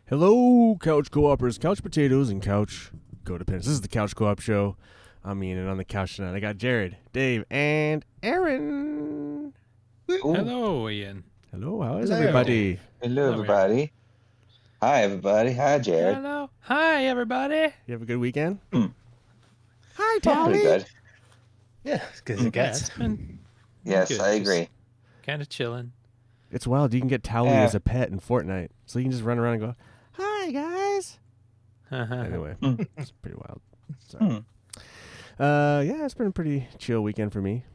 Hello, couch co-opers, couch potatoes, and couch codependents. This is the Couch Co-op Show. I'm Ian, and on the couch tonight, I got Jared, Dave, and Aaron. Ooh. Hello, Ian. Hello, how is Hello. everybody? Hello, everybody. Hi, everybody. Hi, Jared. Hello. Hi, everybody. You have a good weekend? Hmm. Hi, Yeah, pretty good. Yeah, because it Yeah, gets. it's been Yes, good. I agree. Kind of chilling. It's wild. You can get Towley Yeah. as a pet in Fortnite, so you can just run around and go, "Hi, guys." Anyway, it's pretty wild. Sorry. Yeah, it's been a pretty chill weekend for me.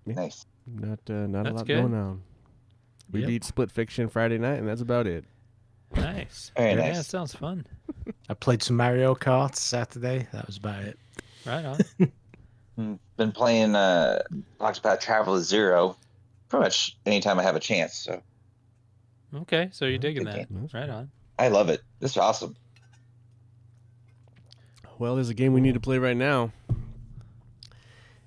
Nice. Not a That's lot good. going on. We Yep. beat Split Fiction Friday night, and that's about it. Nice. Very Yeah, nice. it sounds fun. I played some Mario Kart Saturday. That was about it. Right on. Been playing Octopath Traveler 0 pretty much anytime I have a chance. So Okay, so you're digging Good that. Right on. I love it. This is awesome. Well, there's a game we need to play right now.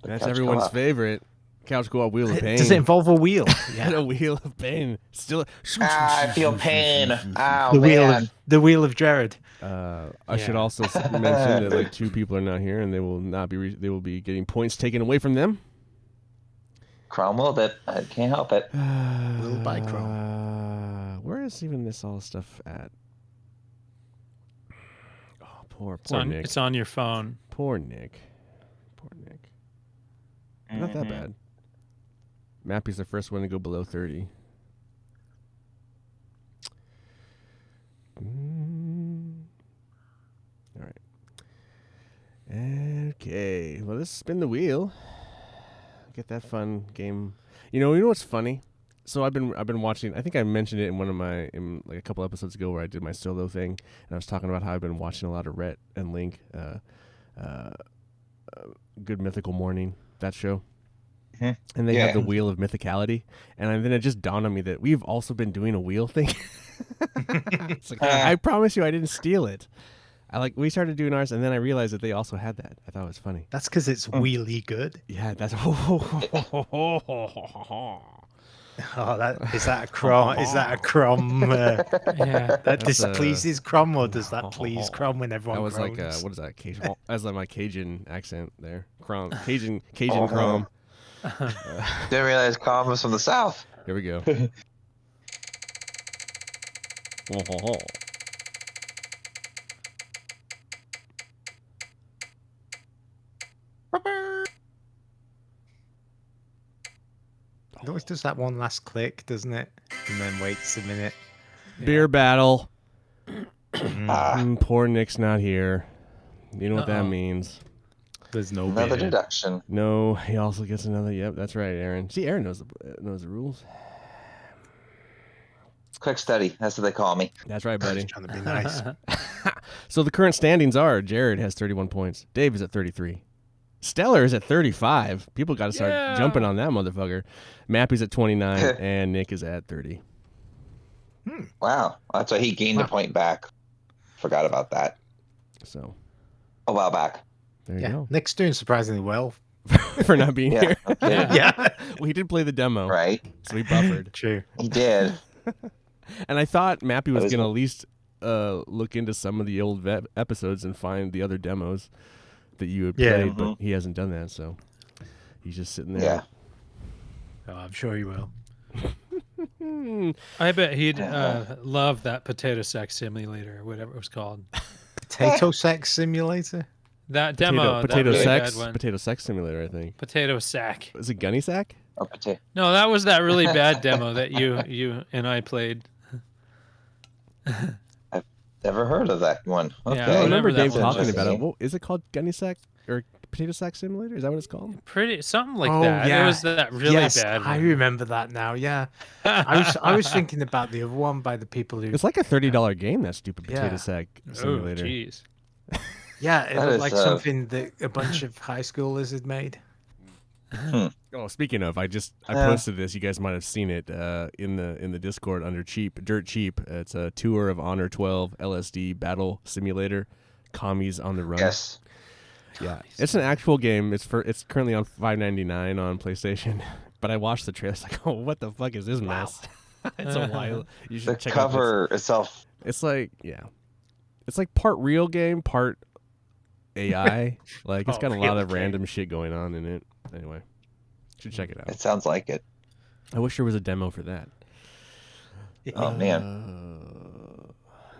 The That's Couch everyone's Co-op. favorite. Couch Co-op Wheel of Pain. Does it involve a wheel? And a Wheel of Pain. Still. I feel pain. Oh, the wheel man. of the wheel of Jared. I should Yeah. also mention that like 2 people are not here, and they will not be. They will be getting points taken away from them. Crom will bit. I can't help it. Little by Crom. Where is even this all stuff at? Oh, poor Nick. It's on your phone. Poor Nick. Poor Nick. Not that bad. Mappy's the first one to go below 30. All right. Okay. Well, let's spin the wheel. Get that fun game. You know what's funny? So I've been watching. I think I mentioned it in like a couple episodes ago where I did my solo thing, and I was talking about how I've been watching a lot of Rhett and Link, Good Mythical Morning, that show. And they have the Wheel of Mythicality, and then it just dawned on me that we've also been doing a wheel thing. It's like, I promise you, I didn't steal it. We started doing ours, and then I realized that they also had that. I thought it was funny. That's because it's wheelie good. Yeah, that's. Oh, is that a Crom? Is that a Crom? Yeah. That That's, displeases Crom, or does that please Crom when everyone That was groans? like what is that? Cajun. That's like my Cajun accent there. Crom. Cajun Crom. Didn't realize Crom was from the South. Here we go. It always does that one last click, doesn't it? And then waits a minute. Beer battle. Ah, Poor Nick's not here. You know what that Uh-oh. means. There's no another beer. deduction. No, he also gets another. Yep, that's right, Aaron. See, Aaron knows the rules. Quick study. That's what they call me. That's right, buddy. Trying to be nice. So the current standings are: Jared has 31 points, Dave is at 33, Stellar is at 35. People got to start Yeah. jumping on that motherfucker. Mappy's at 29, and Nick is at 30. Wow. That's why he gained a point back. Forgot about that. So A while back. there you Yeah, go. Nick's doing surprisingly well. For not being Yeah. here. Okay. Yeah, Well, he did play the demo, Right. so he buffered. true. He did. And I thought Mappy was That is going to cool. at least look into some of the old episodes and find the other demos that you had Yeah. played, but he hasn't done that, so he's just sitting there. Yeah. Oh, I'm sure he will. I bet he'd love that potato sack simulator or whatever it was called. Potato sex simulator. That demo. Potato that really sex, bad one. potato sex simulator, I think. Potato sack. Is it Gunny Sack? Oh, potato. No, that was that really bad demo that you and I played. Never heard of that one. Okay. Yeah, I I remember remember that Dave one. talking about it. Interesting. Well, is it called Gunny Sack or Potato Sack Simulator? Is that what it's called? Pretty something like Oh, that. yeah. It was that really yes, bad I one. remember that now. Yeah, I was thinking about the other one by the people who. It's like a $30 game, that stupid Potato Yeah. Sack Oh, Simulator. jeez. Yeah, it That looked is, like something that a bunch of high schoolers had made. Oh, speaking of, I Yeah. posted this. You guys might have seen it in the Discord under Dirt Cheap. It's a Tour of Honor 12 LSD Battle Simulator. Commies on the Run. Yes. Yeah, it's an actual game. It's currently on $5.99 on PlayStation. But I watched the trailer. It's like, oh, what the fuck is this mess? It's a while. You should The check out cover itself. It's like it's like part real game, part AI. Like it's got a lot of random shit going on in it. Anyway, should check it out. It sounds like it. I wish there was a demo for that. Oh man.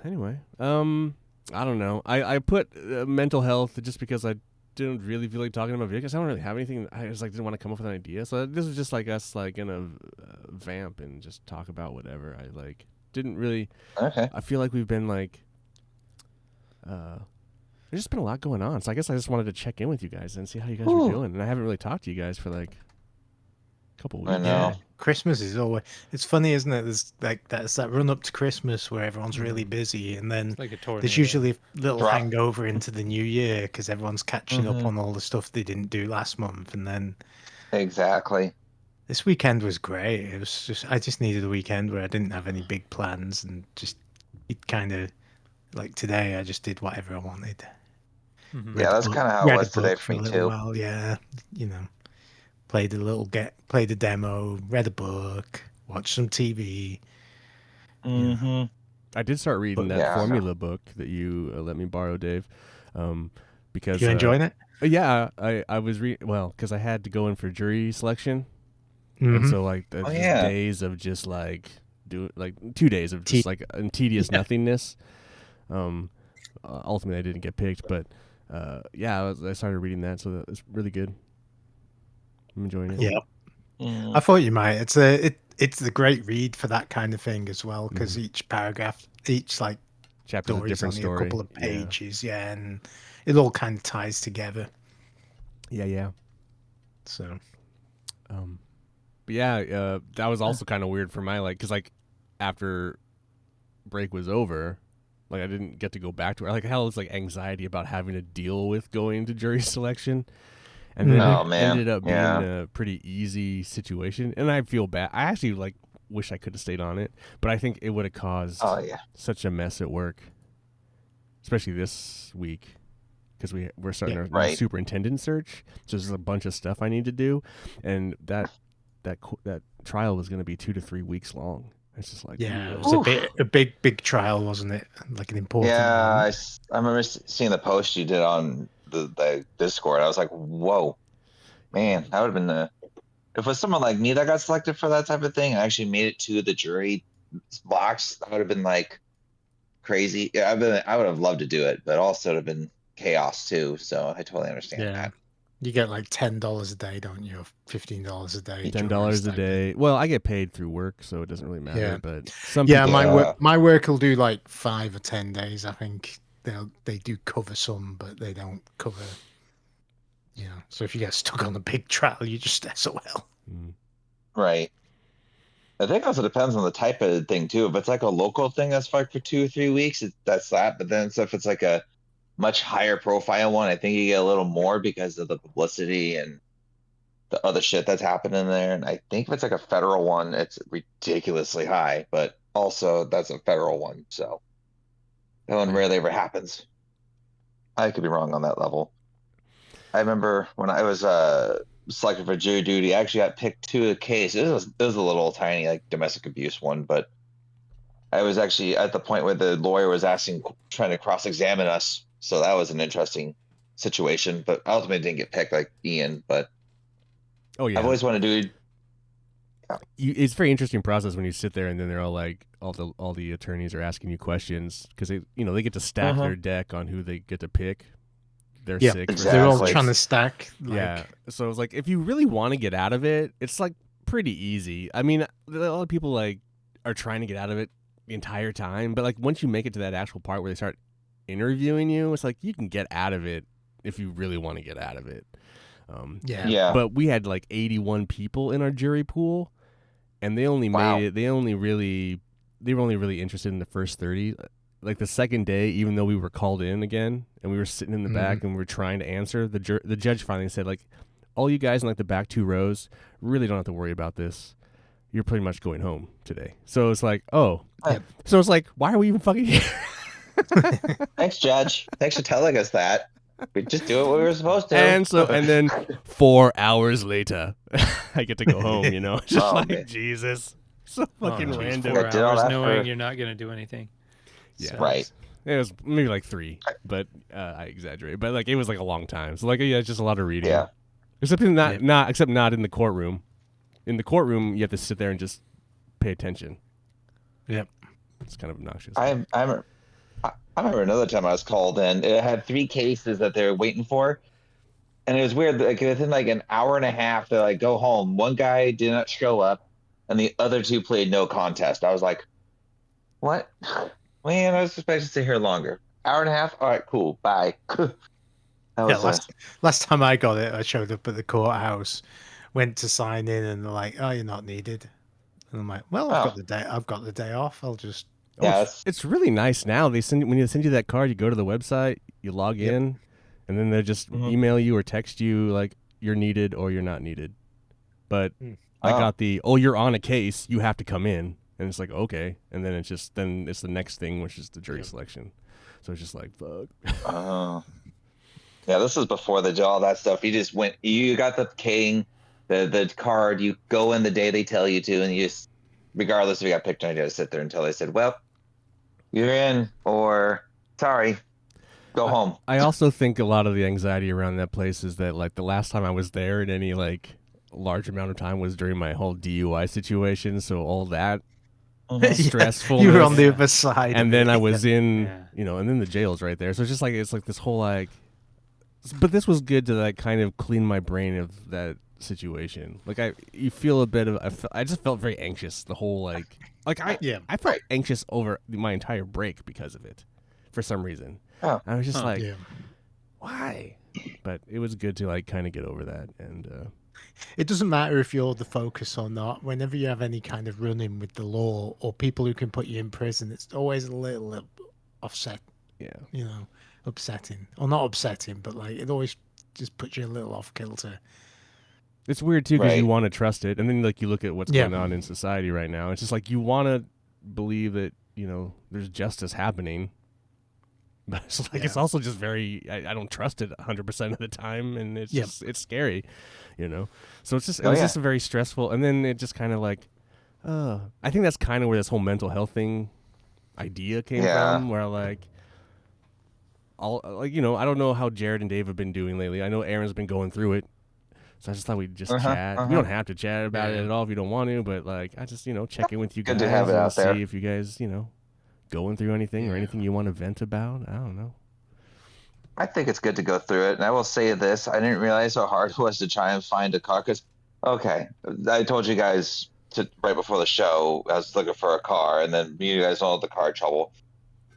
Anyway, I don't know. I put mental health just because I didn't really feel like talking about video games. I don't really have anything. I just like didn't want to come up with an idea. So this is just like us like gonna vamp and just talk about whatever. I like didn't really. Okay. I feel like we've been like. There's just been a lot going on, so I guess I just wanted to check in with you guys and see how you guys were doing. And I haven't really talked to you guys for like a couple weeks. I know. Yeah. Christmas is always. It's funny, isn't it? There's like that's that run up to Christmas where everyone's really busy, and then Like a tornado. there's usually a little Drop. hangover into the new year because everyone's catching up on all the stuff they didn't do last month, and then Exactly. this weekend was great. It was just I just needed a weekend where I didn't have any big plans and just it kind of like today I just did whatever I wanted. Yeah, that's kind of how it was today for me too. While, yeah, you know, played a demo, read a book, watched some TV. Mm-hmm. I did start reading that Yeah. formula book that you let me borrow, Dave, because You enjoying it? Yeah, I was reading because I had to go in for jury selection, and so like the just yeah. days of just like 2 days of just like tedious nothingness. Ultimately, I didn't get picked, but I started reading that, so it's really good. I'm enjoying it. Yeah. Mm. I thought you might. It's a great read for that kind of thing as well because each paragraph, each like Chapter's a story is different only story. a couple of pages, and it all kind of ties together. Yeah. So, but that was also kind of weird for my because after break was over, like I didn't get to go back to it. Like I had this like anxiety about having to deal with going to jury selection. And then it ended up being a pretty easy situation, and I feel bad. I actually wish I could have stayed on it, but I think it would have caused such a mess at work, especially this week because we're starting our superintendent search. So there's a bunch of stuff I need to do, and that trial was going to be 2 to 3 weeks long. It's just like it was a big trial, wasn't it? Like an important. Yeah, I remember seeing the post you did on the Discord. I was like, whoa, man, that would have been if it was someone like me that got selected for that type of thing and actually made it to the jury box, that would have been like crazy. Yeah, I would have loved to do it, but also it would have been chaos too. So I totally understand that. You get like $10 a day, don't you? Or $15 a day. $10 a day. Well, I get paid through work, so it doesn't really matter. Yeah. But some people, my work will do like 5 or 10 days. I think they do cover some, but they don't cover. So if you get stuck on a big trial, you just SOL. Right. I think also depends on the type of thing too. If it's like a local thing that's like for 2 or 3 weeks, that's that. But then if it's like a much higher profile one, I think you get a little more because of the publicity and the other shit that's happening there. And I think if it's like a federal one, it's ridiculously high, but also that's a federal one. So that one rarely ever happens. I could be wrong on that level. I remember when I was selected for jury duty, I actually got picked to a case. It was a little tiny like domestic abuse one, but I was actually at the point where the lawyer was trying to cross-examine us. So that was an interesting situation, but I ultimately didn't get picked like Ian. But I've always wanted to do. It's a very interesting process when you sit there and then they're all like, all the attorneys are asking you questions because they get to stack their deck on who they get to pick. They're sick. Exactly. They're all trying to stack. So it's like if you really want to get out of it, it's like pretty easy. I mean, a lot of people like are trying to get out of it the entire time, but like once you make it to that actual part where they start interviewing you, it's like you can get out of it if you really want to get out of it. But we had like 81 people in our jury pool, and they only made it. They were only really interested in the first 30. Like the second day, even though we were called in again and we were sitting in the back and we were trying to answer, the judge finally said, like, all you guys in like the back 2 rows really don't have to worry about this. You're pretty much going home today. So it's like, so it's like, why are we even fucking here? Thanks, Judge. Thanks for telling us that. We just do what we were supposed to. And then 4 hours later, I get to go home. Just man. Jesus. So fucking geez, random. 4 I did all hours that knowing for- you're not going to do anything. Yeah. Right. It was maybe like 3, but I exaggerate. But like it was like a long time. So like yeah, it's just a lot of reading. Yeah. Except not not in the courtroom. In the courtroom, you have to sit there and just pay attention. Yep. It's kind of obnoxious. I remember another time I was called in. It had 3 cases that they were waiting for, and it was weird. Like within like an hour and a half, they're like, "Go home." One guy did not show up, and the other 2 played no contest. I was like, "What? Man, I was expecting to stay here longer. Hour and a half. All right, cool. Bye." That Yeah, was last time I got it, I showed up at the courthouse, went to sign in, and they're like, "Oh, you're not needed." And I'm like, "Well, I've got the day off. I'll just." yeah. It's really nice now. When you send you that card, you go to the website, you log in, and then they just email you or text you like you're needed or you're not needed. But I got you're on a case, you have to come in, and it's like okay, and then it's the next thing, which is the jury selection. So it's just like fuck. Yeah, this was before all that stuff. You just went. You got the king, the card. You go in the day they tell you to, and you just, regardless if you got picked or not, you had to sit there until they said, "Well, you're in," or "Sorry, go home." I also think a lot of the anxiety around that place is that like the last time I was there in any like large amount of time was during my whole DUI situation. So all that stressful. You were on the other side, and then I was in, Yeah. and then the jail's right there. So it's just like this whole like. But this was good to like kind of clean my brain of that situation. Like you feel a bit of I just felt very anxious the whole I felt anxious over my entire break because of it, for some reason. Oh. I was just why? But it was good to like kind of get over that, and it doesn't matter if you're the focus or not. Whenever you have any kind of run-in with the law or people who can put you in prison, it's always a little offset. Yeah. Upsetting, or not upsetting, but like it always just puts you a little off kilter. It's weird too because you want to trust it, and then like you look at what's going on in society right now. It's just like you want to believe that there's justice happening, but it's like it's also just very I don't trust it 100% of the time, and it's just it's scary, So it's just it was just a very stressful, and then it just kind of like, I think that's kind of where this whole mental health thing idea came from, where like. I don't know how Jared and Dave have been doing lately. I know Aaron's been going through it, so I just thought we'd just chat. We don't have to chat about it at all if you don't want to, but like I just check in with you guys to have it and out there. see if you guys going through anything or anything you want to vent about. I don't know. I think it's good to go through it, and I will say this: I didn't realize how hard it was to try and find a car. Because I told you guys right before the show I was looking for a car, and then you guys all had the car trouble.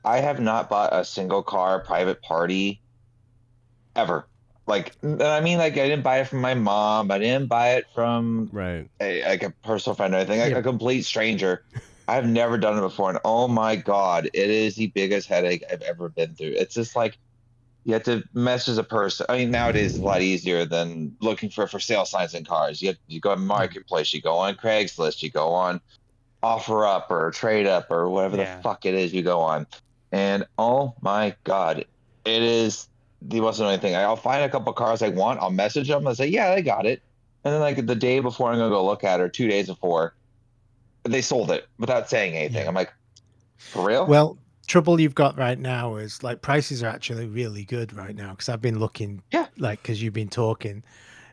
I have not bought a single car private party ever. Like, I mean, like I didn't buy it from my mom. I didn't buy it from a personal friend or anything. Like a complete stranger. I've never done it before, and oh my god, it is the biggest headache I've ever been through. It's just like you have to message a person. I mean, nowadays it's a lot easier than looking for sale signs in cars. You go on Marketplace, you go on Craigslist, you go on OfferUp or Trade Up or whatever the fuck it is you go on. And oh my god, it is the most annoying thing. I'll find a couple cars I want. I'll message them and say, "Yeah, they got it." And then like the day before I'm gonna go look at it, or 2 days before, they sold it without saying anything. I'm like, for real? Well, trouble you've got right now is like prices are actually really good right now because I've been looking. Like because you've been talking,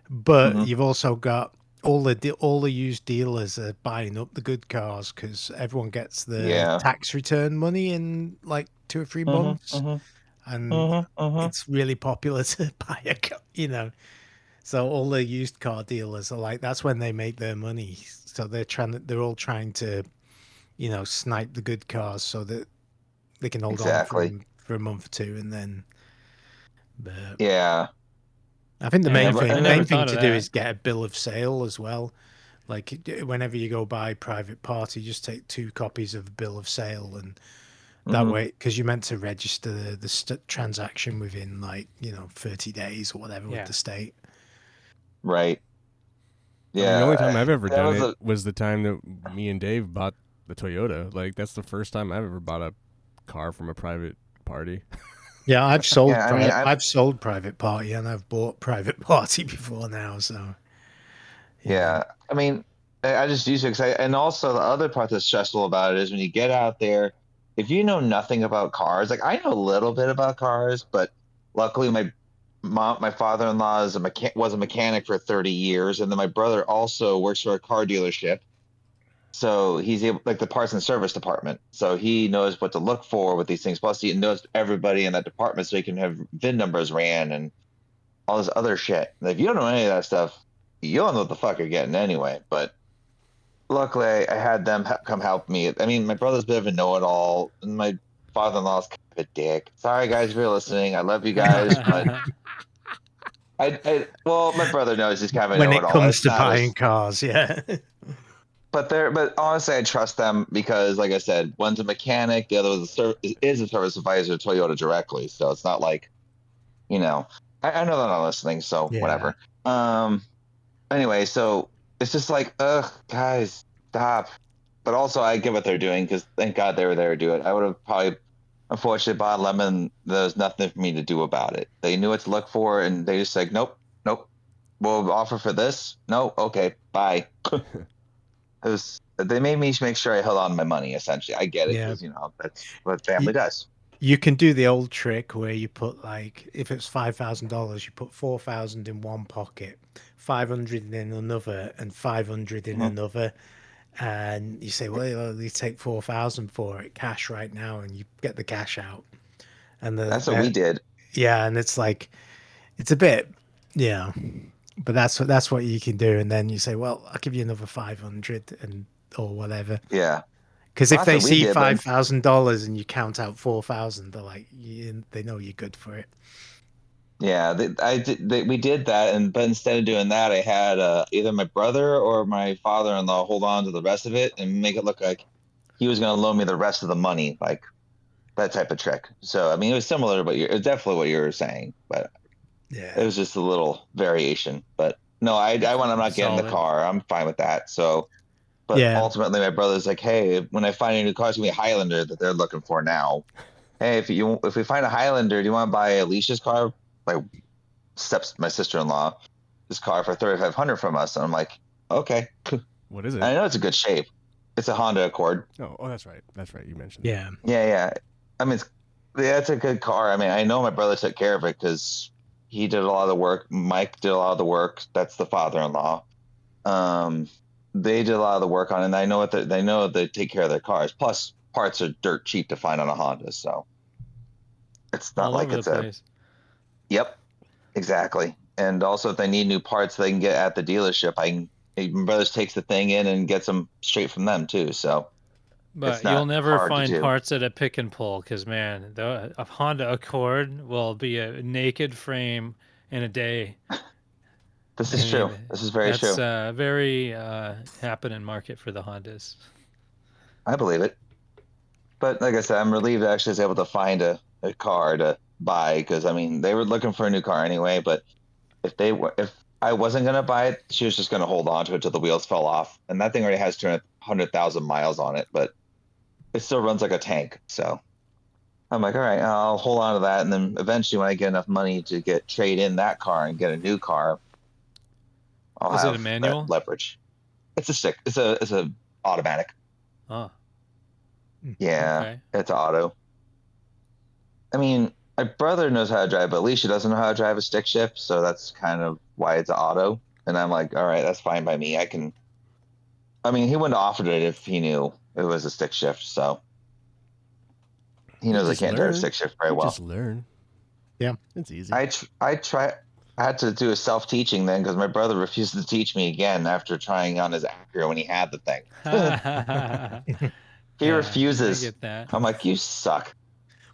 but you've also got all the used dealers are buying up the good cars because everyone gets the tax return money in like 2 or 3 months, and it's really popular to buy a car, So all the used car dealers are like that's when they make their money. So they're all trying to, snipe the good cars so that they can hold on for a month or 2, and then. But I think the main thing to do is get a bill of sale as well. Like whenever you go buy private party, just take 2 copies of the bill of sale, and that way, because you're meant to register the transaction within 30 days or whatever with the state. Right. Yeah. I mean, the only time I've ever done it was the time that me and Dave bought the Toyota. Like that's the first time I've ever bought a car from a private party. Yeah, I've sold. I've sold private party, and I've bought private party before now. So, I mean, I just use it and also the other part that's stressful about it is when you get out there, if you know nothing about cars, like I know a little bit about cars, but luckily my father-in-law was a mechanic for 30 years, and then my brother also works for a car dealership. So he's able, like the parts and service department. So he knows what to look for with these things. Plus, he knows everybody in that department, so he can have VIN numbers ran and all this other shit. Like, if you don't know any of that stuff, you don't know what the fuck you're getting anyway. But luckily, I had them come help me. I mean, my brother's a bit of a know-it-all, and my father-in-law's kind of a dick. Sorry, guys, if you're listening. I love you guys, but well, my brother knows he's kind of a When it know-it-all. comes It's to not buying as cars, yeah. but honestly, I trust them because, like I said, one's a mechanic, the other is a service advisor to Toyota directly. So it's not like, I know they're not listening, so Yeah. whatever. Um, anyway, so it's just like, ugh, guys, stop. But also, I get what they're doing because thank God they were there to do it. I would have probably, unfortunately, bought lemon. There's nothing for me to do about it. They knew what to look for, and they just said, nope, nope. We'll offer for this. No, okay, bye. They made me make sure I held on to my money. Essentially, I get it Yeah. because that's what family does. You can do the old trick where you put like if it's $5,000, you put 4,000 in one pocket, 500 in another, and 500 in another, and you say, "Well, you take 4,000 for it cash right now," and you get the cash out, and That's what we did. yeah, and it's like it's a bit, yeah, but that's what you can do, and then you say, "Well, I'll give you another 500 and or whatever." Yeah, Because if that's they what we see did. But $5,000 and you count out 4,000, they're like, they know you're good for it. yeah, we did that, but instead of doing that, I had either my brother or my father-in-law hold on to the rest of it and make it look like he was going to loan me the rest of the money, like that type of trick. So I mean, it was similar to it was definitely what you were saying, but it Yeah. was just a little variation. But no, I'm not getting the Solid. car. I'm fine with that. So. But Yeah. ultimately, my brother's like, "Hey, when I find a new car, it's gonna be a Highlander that they're looking for now. Hey, if we find a Highlander, do you want to buy Alicia's car? My my sister-in-law, this car for 3,500 from us." And I'm like, "Okay." What is it? I know it's a good shape. It's a Honda Accord. Oh, that's right. That's right. You mentioned. Yeah. Yeah. I mean, it's a good car. I mean, I know my brother took care of it because he did a lot of the work. Mike did a lot of the work. That's the father-in-law. Um, they did a lot of the work on it, and I know they know they take care of their cars. Plus, parts are dirt cheap to find on a Honda, so it's not All like over the it's a. place. Yep, exactly. And also, if they need new parts, they can get at the dealership. My brothers takes the thing in and gets them straight from them too. So it's But you'll not never hard to find do. parts at a pick and pull because, man, a Honda Accord will be a naked frame in a day. This I is true. mean, This is very that's true. a very happening market for the Hondas. I believe it. But like I said, I'm relieved I actually was able to find a car to buy because I mean they were looking for a new car anyway, but if I wasn't gonna buy it, she was just gonna hold on to it till the wheels fell off. And that thing already has 200,000 miles on it, but it still runs like a tank. So I'm like, all right, I'll hold on to that, and then eventually, when I get enough money to trade in that car and get a new car, I'll Is it a have that manual? leverage. It's a stick. It's a automatic. Oh, Yeah, okay. it's auto. I mean, my brother knows how to drive, but Alicia doesn't know how to drive a stick shift, so that's kind of why it's auto. And I'm like, all right, that's fine by me. I can. I mean, he wouldn't have offered it if he knew it was a stick shift, so he You knows I just can't drive a learn. stick shift very You well. just learn. Yeah. It's easy. I try. I had to do a self teaching then because my brother refused to teach me again after trying on his Acura when he had the thing. He Yeah, I refuses. get that. I'm like, you suck.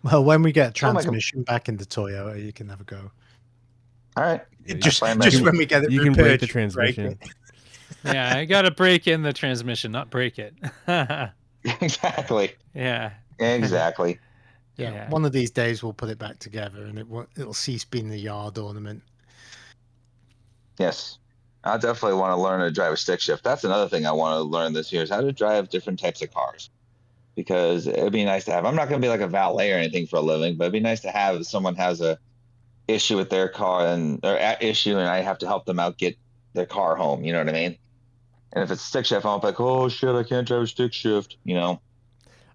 Well, when we get a Oh my god! transmission back in the Toyota, you can have a go. All right, Yeah, that's fine by Just me. when we get it you can break repaired, the you can break transmission. it. Yeah, I got to break in the transmission, not break it. Exactly. Yeah. Exactly. Yeah. Yeah. One of these days we'll put it back together, and it'll cease being the yard ornament. Yes. I definitely want to learn to drive a stick shift. That's another thing I want to learn this year is how to drive different types of cars. Because it'd be nice to have. I'm not going to be like a valet or anything for a living, but it'd be nice to have if someone has a issue with their car or at issue, and I have to help them out get their car home. You know what I mean? And if it's stick shift, I'm like, oh shit, I can't drive a stick shift, you know.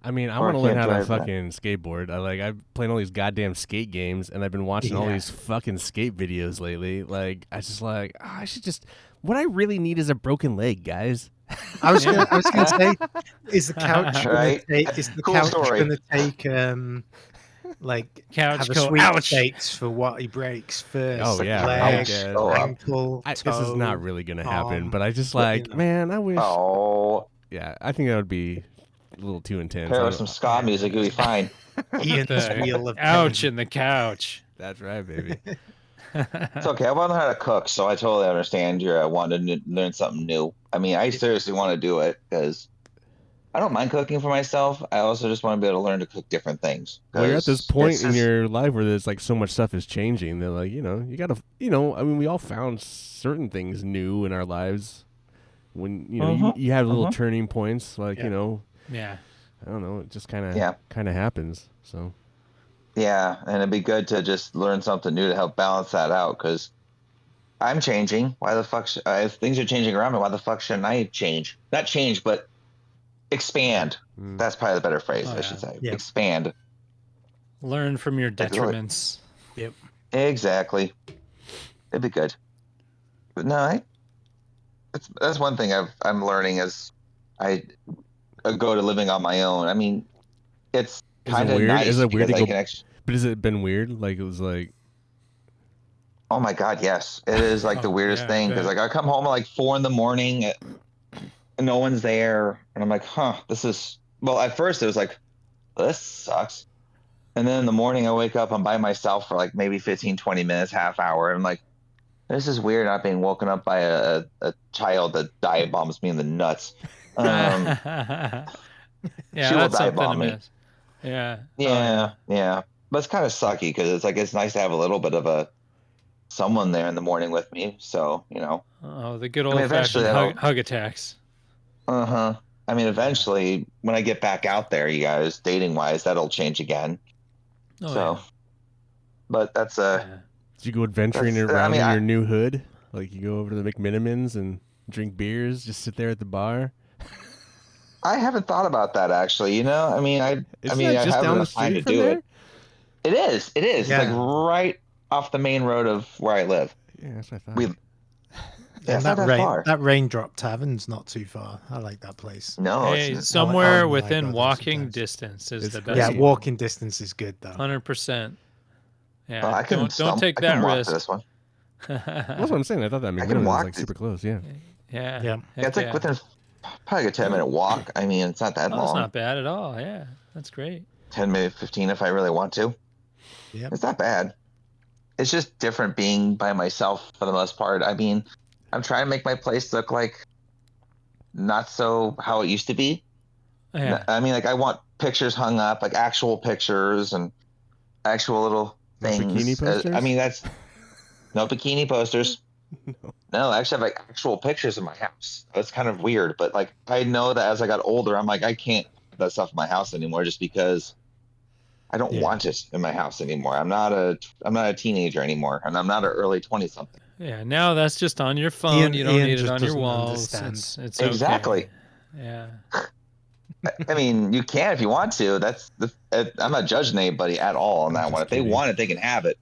I mean, I want to learn how to fucking skateboard. I'm playing all these goddamn skate games, and I've been watching all these fucking skate videos lately. Like, I just I should just. What I really need is a broken leg, guys. I was gonna say, is the couch right? gonna take like couch have a go, sweepstakes for what he breaks first? Oh yeah, leg, right. ankle, toe, this is not really gonna happen, but I just you know. man, I wish. Oh, yeah, I think that would be a little too intense. Pair with some ska music, you'll be fine. Ian's wheel of ouch in the couch. That's right, baby. It's okay. I want to learn how to cook, so I totally understand you're wanting to learn something new. I mean, I seriously want to do it because I don't mind cooking for myself. I also just want to be able to learn to cook different things. Well, you're at this point in your life where there's like so much stuff is changing that like, you gotta, I mean, we all found certain things new in our lives when, you have little turning points, like, Yeah. I don't know. It just kind of happens. So. Yeah. And it'd be good to just learn something new to help balance that out. Cause I'm changing. Why the fuck? If things are changing around me, why the fuck shouldn't I change? Not change, but expand. That's probably the better phrase, I should say. Yep. Expand. Learn from your detriments. Yep. Exactly. It'd be good. But no, that's one thing I'm learning as I go to living on my own. I mean, it's kind of nice. Is it weird to go? But has it been weird? Like it was like. Oh my God, yes. It is like the weirdest thing because like I come home at like 4 a.m. and no one's there, and I'm like, this is. Well, at first it was like, this sucks. And then in the morning I wake up, I'm by myself for like maybe 15, 20 minutes, half hour. And I'm like, this is weird not being woken up by a child that dive bombs me in the nuts. Yeah, she will dive bomb me. Yeah. Yeah. But it's kind of sucky because it's like it's nice to have a little bit of someone there in the morning with me. So, Oh, the good old-fashioned hug attacks. I mean, eventually, when I get back out there, you guys, dating-wise, that'll change again. But that's Did you go adventuring around in your new hood? Like you go over to the McMinimans and drink beers, just sit there at the bar? I haven't thought about that actually. I mean, I have enough time to do it. It is. Yeah. It's like right off the main road of where I live. Yeah, that's what I thought. It's not that far. That Raindrop Tavern's not too far. I like that place. No, somewhere within walking distance is the best. Yeah, walking distance is good though. 100%. Yeah, I don't take that risk. This one. That's what I'm saying. I thought that McMiniman was like super close. Yeah. Yeah. It's like within probably a 10-minute walk. I mean, it's not that long. It's not bad at all. Yeah, that's great. 10 minutes, 15 if I really want to. Yeah, it's not bad. It's just different being by myself for the most part. I mean, I'm trying to make my place look like not so how it used to be. Yeah. I mean, like I want pictures hung up, like actual pictures and actual little things. Bikini posters? I mean, that's no bikini posters. No, I actually have like actual pictures in my house. That's kind of weird, but like I know that as I got older, I'm like I can't put that stuff in my house anymore just because I don't want it in my house anymore. I'm not a teenager anymore, and I'm not an early 20-something. Yeah, now that's just on your phone. You don't need it on your walls. It's exactly. Okay. Yeah. I mean, you can if you want to. I'm not judging anybody at all on that one. If they want it, they can have it.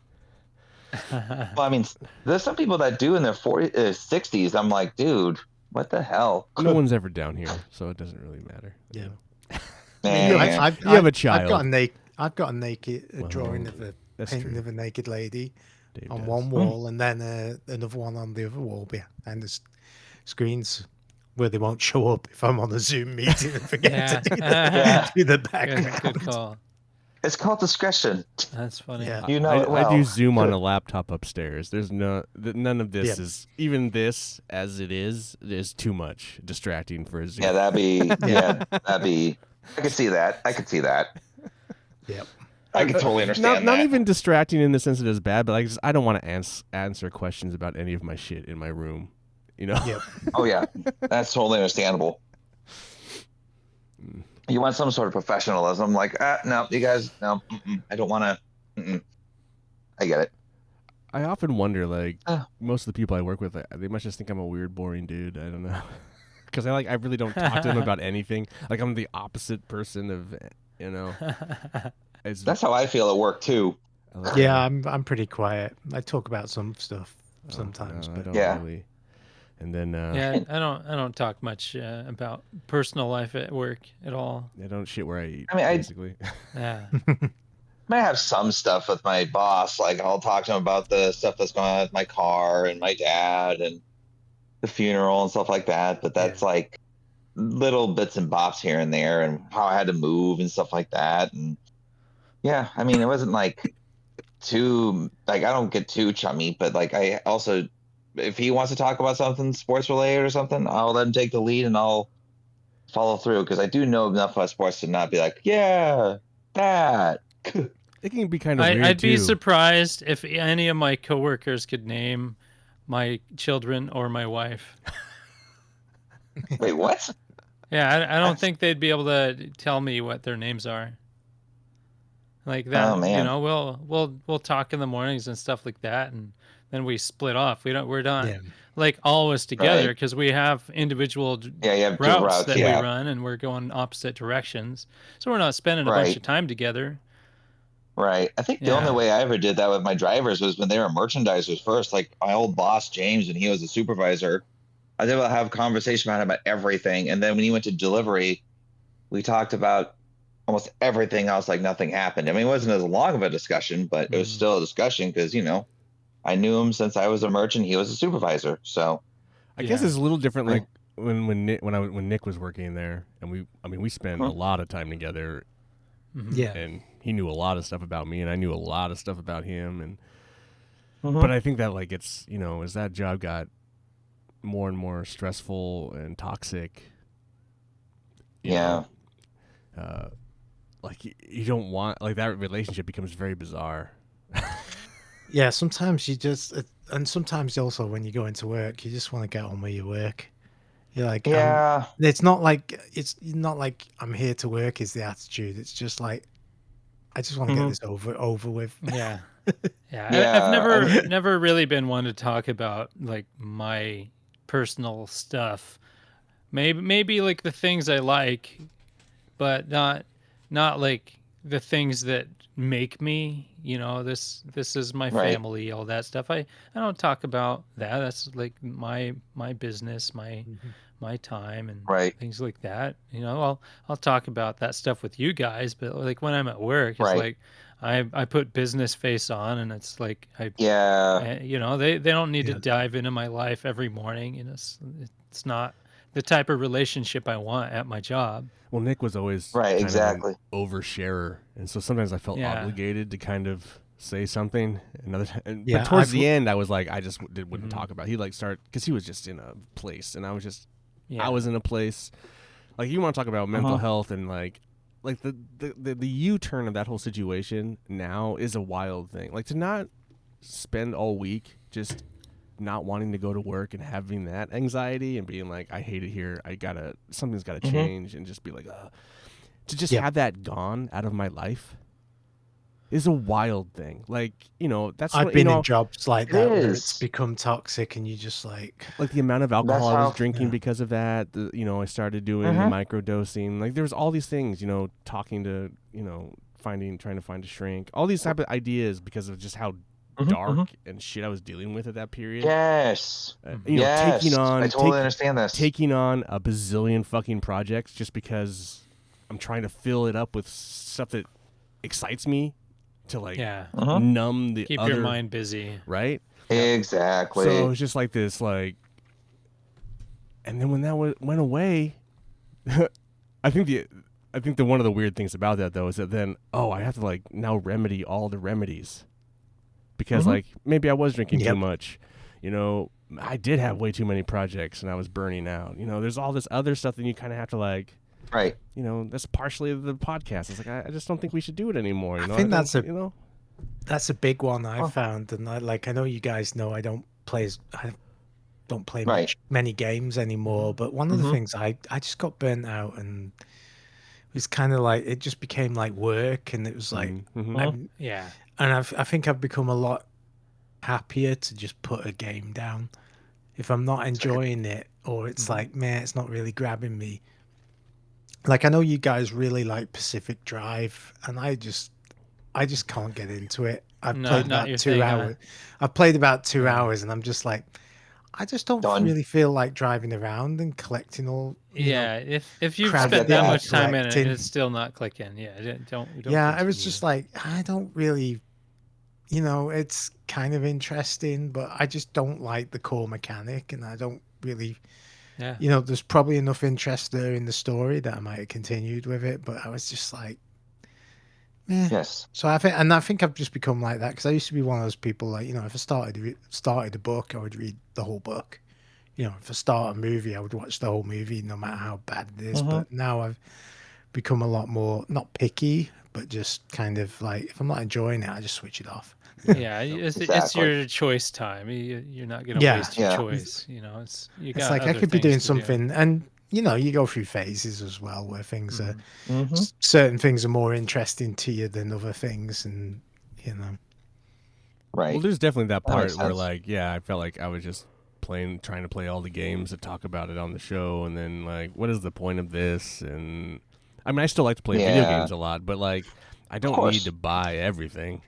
Well, I mean, there's some people that do in their 40s, 60s. I'm like, dude, what the hell? No one's ever down here, so it doesn't really matter. Yeah. You have a child. I've got a naked drawing of a painting of a naked lady on one wall, and then another one on the other wall behind the screens where they won't show up if I'm on a Zoom meeting and forget to do the background. Good call. It's called discretion. That's funny. Yeah. I do Zoom on a laptop upstairs. There's none of this is even this as it is too much distracting for a Zoom. Yeah, that'd be. I could see that. Yep. I can totally understand not even distracting in the sense that it's bad, but I don't want to answer questions about any of my shit in my room. Yep. Oh yeah, that's totally understandable. You want some sort of professionalism, like no, you guys, no, I don't want to. I get it. I often wonder, like most of the people I work with, they must just think I'm a weird, boring dude. I don't know, because I really don't talk to them about anything. Like I'm the opposite person of, you know. That's how I feel at work too. Yeah, I'm pretty quiet. I talk about some stuff sometimes, no, but I don't really. And then yeah, I don't talk much about personal life at work at all. I don't shit where I eat. I mean, basically. Yeah. I have some stuff with my boss. Like I'll talk to him about the stuff that's going on with my car and my dad and the funeral and stuff like that. But that's like little bits and bops here and there, and how I had to move and stuff like that. And yeah, I mean, it wasn't like too like I don't get too chummy, but like I also, if he wants to talk about something sports related or something, I'll let him take the lead and I'll follow through because I do know enough about sports to not be like, yeah, that. It can be kind of weird I'd be too. surprised if any of my coworkers could name my children or my wife. Wait, what? Yeah, I don't think they'd be able to tell me what their names are. Like that, Oh man. we'll talk in the mornings and stuff like that, and then we split off. We're not yeah. like always together Right. because we have individual Yeah, you have routes that we yeah. run, and we're going opposite directions. So we're not spending a Right. bunch of time together. Right. I think the only way I ever did that with my drivers was when they were merchandisers first. Like my old boss, James, when he was a supervisor, I was able to have a conversation about everything. And then when he went to delivery, we talked about almost everything else like nothing happened. I mean, it wasn't as long of a discussion, but it was still a discussion because, you know, I knew him since I was a merchant. He was a supervisor. So I guess it's a little different like when Nick was working there, and we spent a lot of time together. Yeah. And he knew a lot of stuff about me, and I knew a lot of stuff about him. And but I think that like it's, you know, as that job got more and more stressful and toxic, you know, like you don't want, like, that relationship becomes very bizarre. Yeah, sometimes you just, and sometimes also when you go into work, you just want to get on with your work. You're like, it's not like I'm here to work is the attitude. It's just like, I just want to get this over with. Yeah. I've never really been one to talk about like my personal stuff. Maybe like the things I like, but not like the things that make me, you know, this is my family, all that stuff. I don't talk about that. That's like my business, my time and things like that. You know, I'll talk about that stuff with you guys, but like when I'm at work, it's like I put business face on, and it's like you know, they don't need to dive into my life every morning, and it's not the type of relationship I want at my job. Well, Nick was always kind of an oversharer, and so sometimes I felt obligated to kind of say something. But towards the end, I was like, I just wouldn't talk about it. He like start because he was just in a place, and I was just I was in a place. Like, you want to talk about mental health, and like the U-turn of that whole situation now is a wild thing. Like, to not spend all week just not wanting to go to work and having that anxiety and being like, I hate it here, something's gotta change, and just be like, to just have that gone out of my life is a wild thing. Like, you know, that's I've been in jobs like that where it's become toxic, and you just like the amount of alcohol I was drinking because of that. You know, I started doing the microdosing. Like, there was all these things, you know, talking to, you know, trying to find a shrink, all these type of ideas because of just how dark and shit I was dealing with at that period. Yes. You know, I totally understand this. Taking on a bazillion fucking projects just because I'm trying to fill it up with stuff that excites me to like numb the keep your mind busy. Right? Exactly. So it was just like this, like, and then when that went away, I think the one of the weird things about that though is that then I have to like now remedy all the remedies. Because like maybe I was drinking too much, you know, I did have way too many projects and I was burning out. You know, there's all this other stuff that you kind of have to like, you know, that's partially the podcast. It's like I just don't think we should do it anymore. You know? I think that's a big one I've found, and I know you guys know I don't play many games anymore. But one of the things I just got burnt out, and it was kind of like it just became like work, and it was like And I think I've become a lot happier to just put a game down. If I'm not enjoying it, or it's like, man, it's not really grabbing me. Like, I know you guys really like Pacific Drive, and I just can't get into it. I've played about 2 hours. I've played about 2 hours, and I'm just like, I just don't really feel like driving around and collecting all. If you've spent that much time in it, it's still not clicking. Yeah, don't. Yeah, I was just like, I don't really. It's kind of interesting, but I just don't like the core mechanic, and I don't really. Yeah. There's probably enough interest there in the story that I might have continued with it, but I was just like, yes. So I think I've just become like that because I used to be one of those people like, if I started a book, I would read the whole book. If I start a movie, I would watch the whole movie no matter how bad it is. But now I've become a lot more not picky, but just kind of like if I'm not enjoying it, I just switch it off. Yeah, it's your choice time. You're not gonna waste your choice. It's like I could be doing something, and you go through phases as well where things are certain things are more interesting to you than other things, and right. Well, there's definitely that part where like, I felt like I was just trying to play all the games to talk about it on the show, and then like, what is the point of this? And I mean, I still like to play video games a lot, but like, I don't need to buy everything.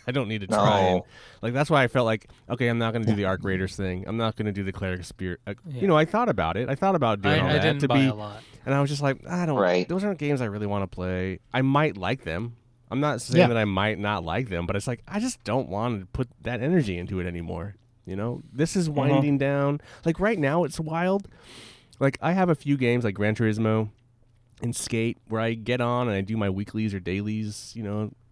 I don't need to try and like. That's why I felt like, okay, I'm not going to do the Arc Raiders thing. I'm not going to do the Cleric Spirit. I thought about it. I thought about doing all that. I didn't buy a lot, and I was just like, I don't. Right. Those aren't games I really want to play. I might like them. I'm not saying that I might not like them, but it's like I just don't want to put that energy into it anymore. This is winding down. Like right now, it's wild. Like I have a few games like Gran Turismo and Skate where I get on and I do my weeklies or dailies.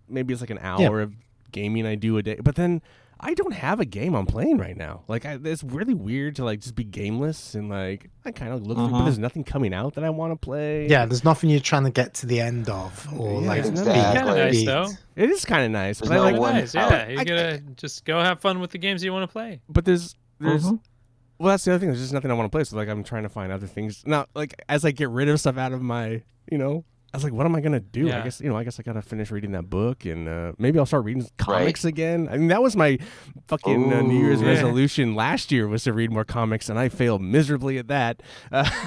Maybe it's like an hour of gaming I do a day, but then I don't have a game I'm playing right now. Like it's really weird to like just be gameless and like I kind of look through, but there's nothing coming out that I want to play. Yeah, there's nothing you're trying to get to the end of, or like exactly. Kind of nice though. It is kind of nice, but nice. Yeah, you gotta just go have fun with the games you want to play. But there's well, that's the other thing. There's just nothing I want to play. So like I'm trying to find other things now. Like as I get rid of stuff out of my, I was like, what am I gonna do? Yeah. I guess I gotta finish reading that book, and maybe I'll start reading comics again. I mean, that was my fucking New Year's resolution last year was to read more comics, and I failed miserably at that.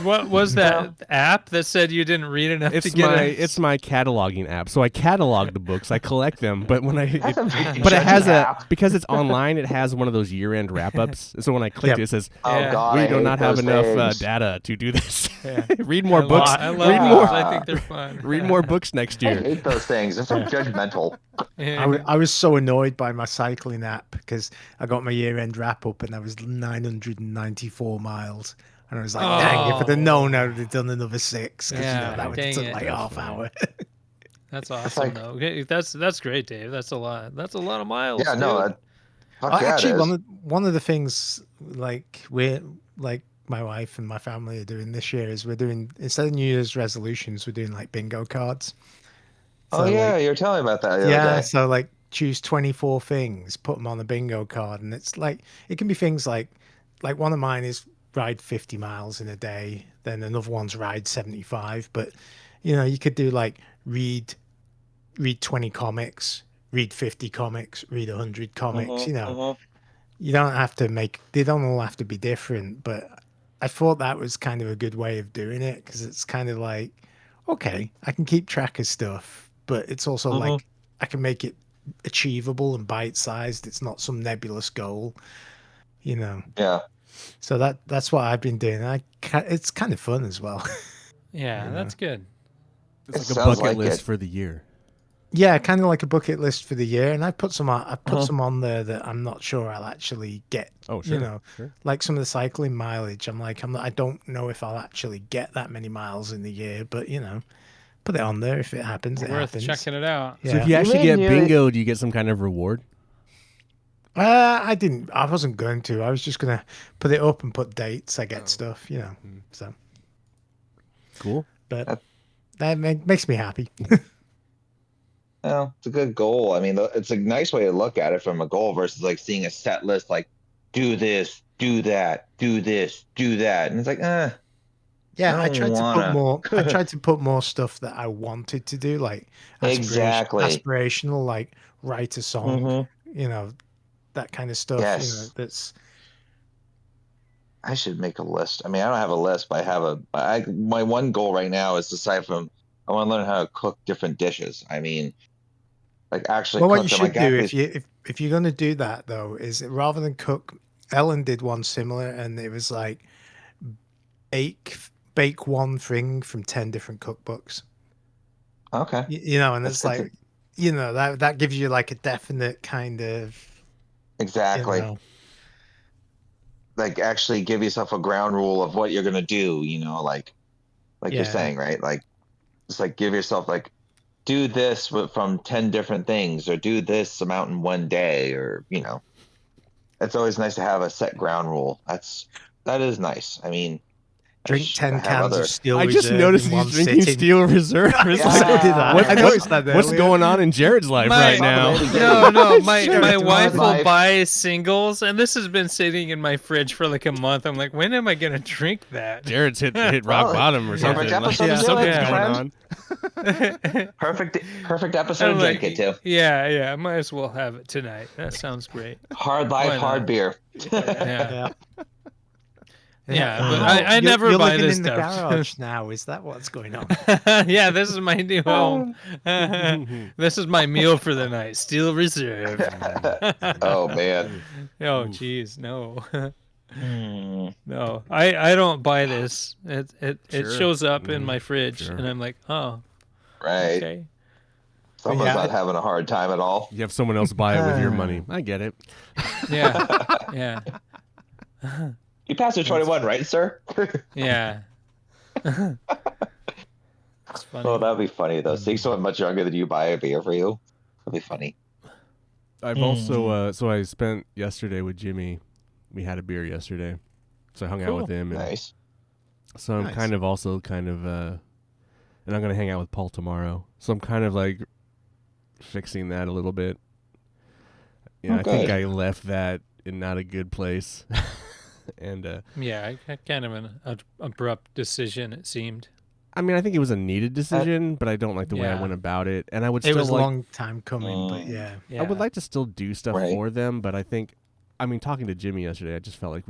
What was that app that said you didn't read enough to get it? It's my cataloging app. So I catalog the books, I collect them, but when it has because it's online, it has one of those year-end wrap-ups. So when I clicked it says, God, we do not have enough data to do this. Read more books. I love those. I think they're fun. Read more books next year. I hate those things. It's so judgmental. I was so annoyed by my cycling app because I got my year-end wrap-up and I was 994 miles. And I was like, dang, if I'd have known, I would have done another 6. Because that would have took like half hour. That's awesome, though. Okay, that's great, Dave. That's a lot. That's a lot of miles. Yeah, no. Actually, one of the things like my wife and my family are doing this year is we're doing, instead of New Year's resolutions, we're doing like bingo cards. So you were telling me about that the other day. So like choose 24 things, put them on a bingo card, and it's like it can be things like one of mine is ride 50 miles in a day, then another one's ride 75, but you could do like read 20 comics, read 50 comics, read 100 comics. You don't have to they don't all have to be different, but I thought that was kind of a good way of doing it because it's kind of like, okay, I can keep track of stuff, but it's also like I can make it achievable and bite-sized. It's not some nebulous goal, Yeah. So that's what I've been doing. It's kind of fun as well. Yeah, that's good. It's like a bucket list for the year. Yeah, kind of like a bucket list for the year, and I put some on there that I'm not sure I'll actually get. Oh, sure. Sure. Like some of the cycling mileage. I don't know if I'll actually get that many miles in the year, but put it on there if it happens. Worth checking it out. Yeah. So if you actually get bingo, do you get some kind of reward? I didn't. I wasn't going to. I was just gonna put it up and put dates. I get stuff, So cool. But that makes me happy. Well, it's a good goal. I mean, it's a nice way to look at it from a goal versus like seeing a set list, like do this, do that, do this, do that, and it's like, Yeah, I tried to put more stuff that I wanted to do, like aspirational, like write a song, that kind of stuff. Yes. That's I should make a list. I mean, I don't have a list, but my one goal right now is aside from I want to learn how to cook different dishes. I mean, like actually What cook you them. should do if you're going to do that though is rather than cook, Ellen did one similar, and it was like bake one thing from 10 different cookbooks. Okay. You know, and it's like, you know, that gives you like a definite kind of exactly. You know, like actually give yourself a ground rule of what you're gonna do. You know, like you're saying, right? Like just like give yourself like do this from 10 different things, or do this amount in one day, or you know. It's always nice to have a set ground rule. That is nice. I mean, drink 10 cans of Steel I Reserve. just noticed he's drinking Steel Reserve. It's like, I noticed that what's going on in Jared's life right now? No, my wife will buy singles, and this has been sitting in my fridge for like a month. I'm like, when am I gonna drink that? Jared's hit rock bottom or something. Something's going on. Perfect episode. Like, drink it too. Yeah. I might as well have it tonight. That sounds great. Hard life, hard beer. Yeah, but I never you're buy living this in stuff. The garage now. Is that what's going on? Yeah, this is my new home. This is my meal for the night. Steel Reserve. Oh man. Oh jeez, no. No, I don't buy this. It shows up in my fridge, and I'm like, oh, right. Okay. Someone's not having a hard time at all. You have someone else buy it with your money. I get it. Yeah. You passed your 21, right, sir? Yeah. It's funny. Oh, that'd be funny though. Seeing someone much younger than you buy a beer for you, that'd be funny. I've also so I spent yesterday with Jimmy. We had a beer yesterday, so I hung out with him. And nice. So I'm kind of and I'm gonna hang out with Paul tomorrow. So I'm kind of like fixing that a little bit. Yeah, I think I left that in not a good place. And yeah, kind of an abrupt decision, it seemed. I mean, I think it was a needed decision, but I don't like the way I went about it. And I would still it was a long time coming, but yeah. I would like to still do stuff for them, but I think, I mean, talking to Jimmy yesterday, I just felt like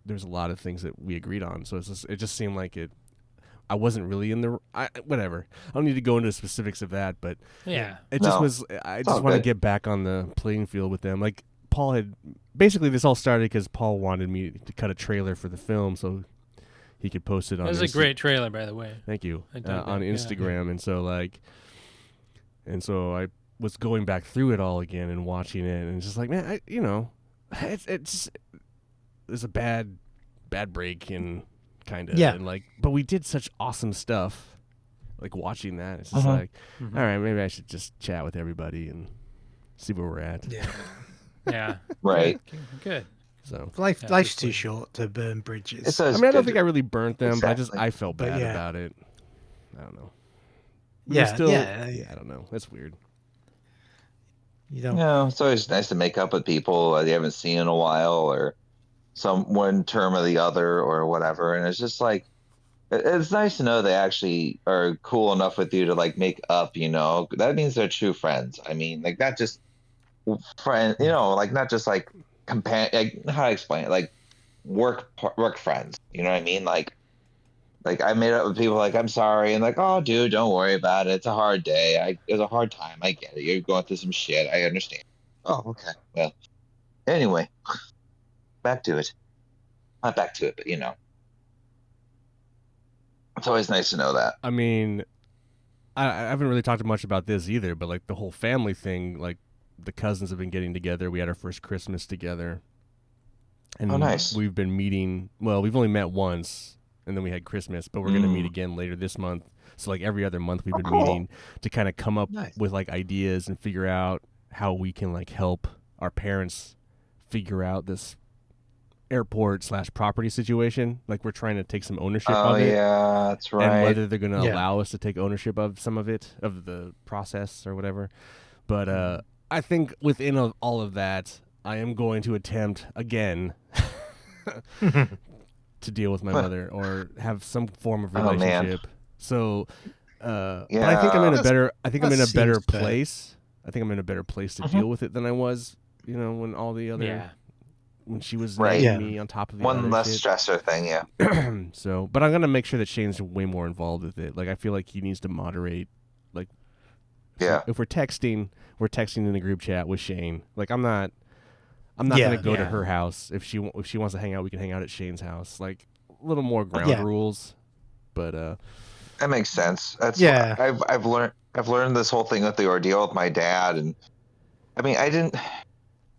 there's a lot of things that we agreed on. So it just seemed like I wasn't really in the whatever. I don't need to go into specifics of that, but it just was. I just want to get back on the playing field with them. Like Paul had basically this all started because Paul wanted me to cut a trailer for the film so he could post it on. It was a great trailer, by the way. Thank you. On Instagram, and so I was going back through it all again and watching it, and it's just like, man, it's a bad break and kind of and like, but we did such awesome stuff. Like watching that, it's just like, all right, maybe I should just chat with everybody and see where we're at. Yeah. Right. Good. So life's too short to burn bridges. I mean, I don't think I really burnt them, but I felt bad about it. I don't know. I don't know. That's weird. You don't. No, it's always nice to make up with people you haven't seen in a while, or some one term or the other, or whatever. And it's just like, it's nice to know they actually are cool enough with you to like make up. You know, that means they're true friends. I mean, like not just friend. You know, like not just like like how to explain it, like work friends. You know what I mean? Like I made up with people like, I'm sorry, and like, oh dude, don't worry about it, it's a hard day, it was a hard time, I get it, you're going through some shit, I understand. Oh, okay. Well, anyway, back to it. Not back to it, but you know, it's always nice to know that. I mean, I haven't really talked much about this either, but like the whole family thing, like the cousins have been getting together. We had our first Christmas together. And nice. We've been meeting, well, we've only met once, and then we had Christmas, but we're going to meet again later this month. So like every other month we've been meeting to kind of come up with like ideas and figure out how we can like help our parents figure out this airport/property situation. Like we're trying to take some ownership of it. Oh yeah, that's right. And whether they're going to allow us to take ownership of some of it, of the process or whatever. But I think within all of that, I am going to attempt again to deal with my mother or have some form of relationship. So, but I think I'm in a better. I think I'm in a better place. I think I'm in a better place to deal with it than I was, when all the other when she was Right. nagging me on top of the one other less shit. stressor thing, yeah. So, but I'm gonna make sure that Shane's way more involved with it. Like, I feel like he needs to moderate. Like, Yeah. if we're texting in the group chat with Shane. Like, I'm not gonna go to her house if she wants to hang out. We can hang out at Shane's house. Like, a little more ground rules. But that makes sense. That's what I've learned. I've learned this whole thing with the ordeal with my dad, and I mean, I didn't.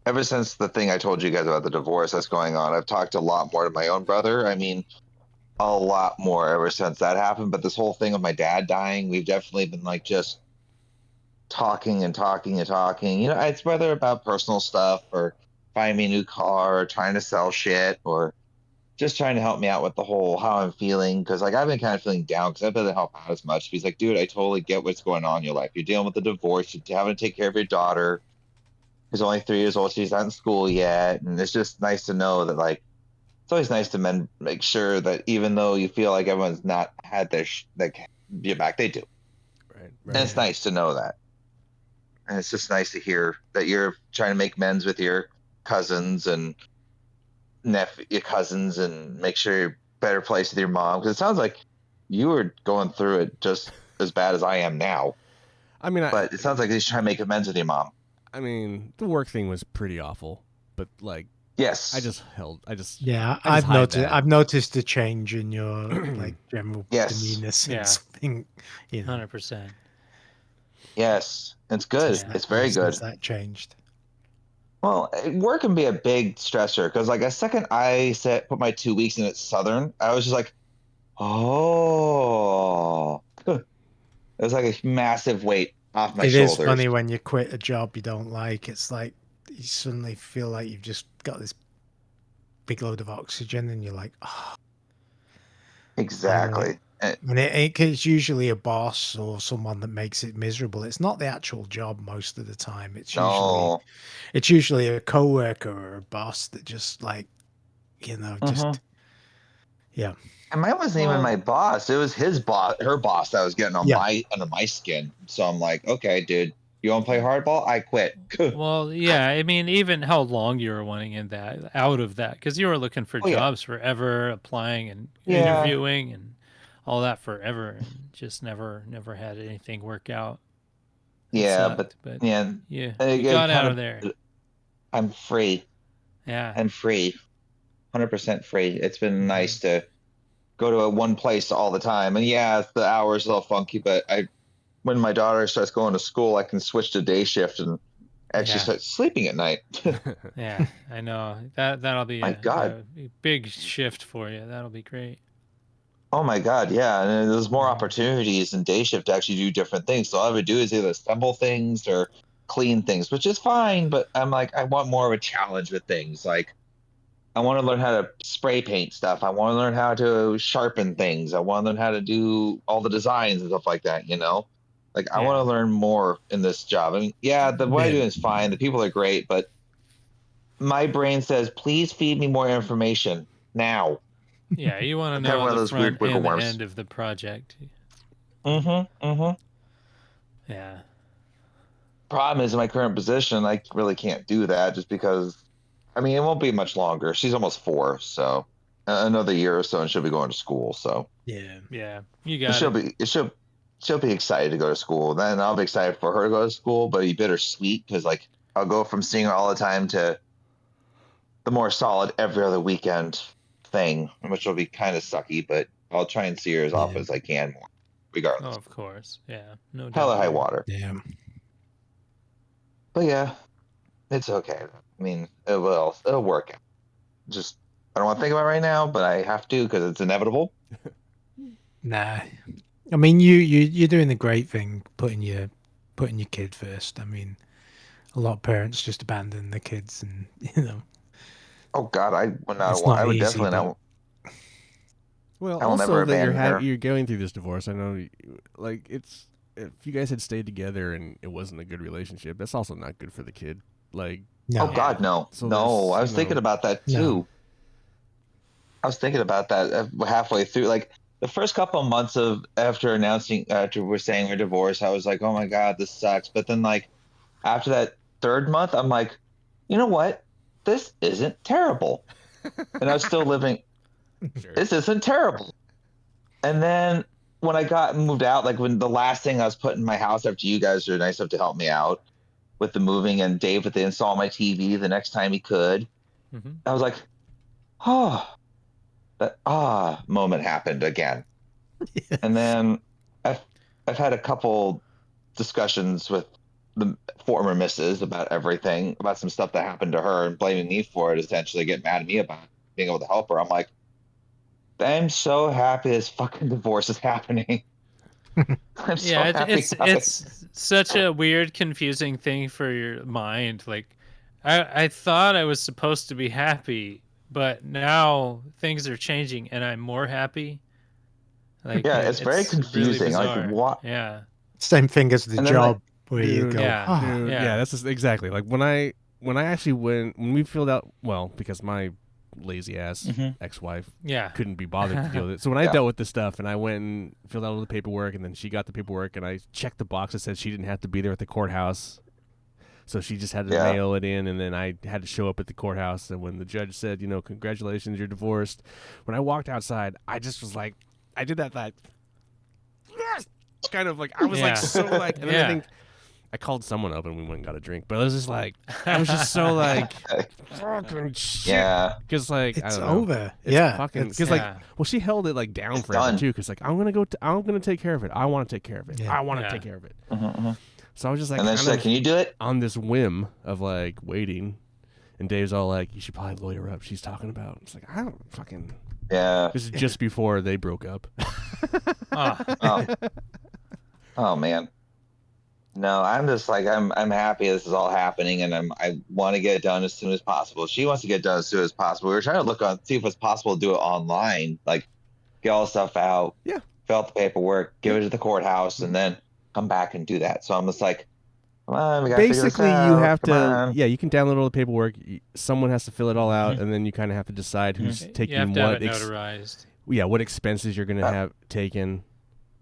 Ever since the thing I told you guys about the divorce that's going on, I've talked a lot more to my own brother. I mean, a lot more ever since that happened. But this whole thing of my dad dying, we've definitely been like just talking and talking and talking. You know, it's whether about personal stuff or finding me a new car or trying to sell shit or just trying to help me out with the whole how I'm feeling. Cause like I've been kind of feeling down because I've been able to help out as much. He's like, dude, I totally get what's going on in your life. You're dealing with a divorce, you're having to take care of your daughter who's only 3 years old. She's not in school yet. And it's just nice to know that like it's always nice to make sure that even though you feel like everyone's not had their like your back, they do. right. And it's nice to know that. And it's just nice to hear that you're trying to make amends with your cousins and your cousins and make sure you're better place with your mom. Because it sounds like you were going through it just as bad as I am now. I mean, but it sounds like he's trying to make amends with your mom. I mean, the work thing was pretty awful, but like, yes, I've noticed a change in your like general demeanor since being, 100%. Yes, it's good. It's very good. That changed. Well, work can be a big stressor because, like, a second I put my 2 weeks in at Southern, I was just like, oh, it was like a massive weight off my shoulders. It is funny when you quit a job you don't like. It's like you suddenly feel like you've just got this big load of oxygen, and you're like, oh. Exactly. And it's usually a boss or someone that makes it miserable. It's not the actual job most of the time. It's usually a coworker or a boss that just like, just yeah. And mine wasn't even my boss. It was his boss, her boss that was getting on under my skin. So I'm like, okay, dude, you want to play hardball? I quit. Well, yeah. I mean, even how long you were wanting out of that, because you were looking for jobs forever, applying and interviewing and all that forever, and just never had anything work out. It sucked, but you got out of there. I'm free. Yeah, I'm free, 100% free. It's been nice to go to one place all the time, and the hours are a little funky, but when my daughter starts going to school, I can switch to day shift and actually start sleeping at night. Yeah, I know that'll be a big shift for you. That'll be great. Oh my God, yeah. And there's more opportunities in day shift to actually do different things. So all I would do is either assemble things or clean things, which is fine. But I'm like, I want more of a challenge with things. Like, I want to learn how to spray paint stuff. I want to learn how to sharpen things. I want to learn how to do all the designs and stuff like that, Like, I want to learn more in this job. I mean, the way I do it is fine. The people are great. But my brain says, please feed me more information now. Yeah, you want to know the front and the end of the project. Yeah. Problem is, in my current position, I really can't do that just because, I mean, it won't be much longer. She's almost 4, so another year or so, and she'll be going to school. So you got she'll be excited to go to school. Then I'll be excited for her to go to school, but it'll be bittersweet because, like, I'll go from seeing her all the time to the more solid every other weekend thing, which will be kind of sucky, but I'll try and see her as often as I can, regardless. Oh, of course, no doubt. Hell or high water. Yeah. But it's okay. I mean, it'll work out. Just I don't want to think about it right now, but I have to because it's inevitable. Nah, I mean you're doing the great thing, putting your kid first. I mean, a lot of parents just abandon the kids, and Oh God, I would not. I would definitely not. Well, also that you're going through this divorce. I know, like, it's if you guys had stayed together and it wasn't a good relationship, that's also not good for the kid. Like, oh God, no, so no. I was thinking about that too. No. I was thinking about that halfway through, like the first couple of months after we're saying we're divorced, I was like, oh my God, this sucks. But then, like, after that third month, I'm like, you know what? this isn't terrible. And I was still living, this isn't terrible. And then when I got moved out, like when the last thing I was putting in my house after you guys were nice enough to help me out with the moving, and Dave with the install my TV the next time he could, I was like, oh, that moment happened again. Yes. And then I've had a couple discussions with the former missus about everything, about some stuff that happened to her, and blaming me for it, essentially getting mad at me about being able to help her. I'm like, I'm so happy this fucking divorce is happening. I'm so happy. It's such a weird, confusing thing for your mind. Like, I thought I was supposed to be happy, but now things are changing, and I'm more happy. Like, yeah, it's very confusing. Really like, what? Yeah. Same thing as the job where you go. Yeah, that's just exactly like when I actually when we filled out, well, because my lazy ass ex-wife couldn't be bothered to deal with it. So when I dealt with this stuff and I went and filled out all the paperwork, and then she got the paperwork, and I checked the box that said she didn't have to be there at the courthouse, so she just had to mail it in, and then I had to show up at the courthouse. And when the judge said, congratulations, you're divorced, when I walked outside, I just was like, I did that yes, kind of like I was like so like, and then I think I called someone up and we went and got a drink, but it was just like, I was just so like, fucking shit. Yeah. Because like, it's I don't know. over. It's fucking, because like, well, she held it like down forever too. Because like, I'm going to take care of it. I want to take care of it. I want to take care of it. So I was just like, and then she's like, can you do it? On this whim of like waiting. And Dave's all like, you should probably lawyer up. She's talking about. It's like, I don't fucking. Yeah. This is just before they broke up. Oh man. No, I'm just like, I'm happy this is all happening, and I want to get it done as soon as possible. She wants to get it done as soon as possible. We were trying to see if it's possible to do it online, like get all the stuff out, fill out the paperwork, give it to the courthouse, and then come back and do that. So I'm just like, come on, we gotta basically figure this out. You have to you can download all the paperwork. Someone has to fill it all out, and then you kind of have to decide who's taking you have to what have it notarized. What expenses you're gonna have taken.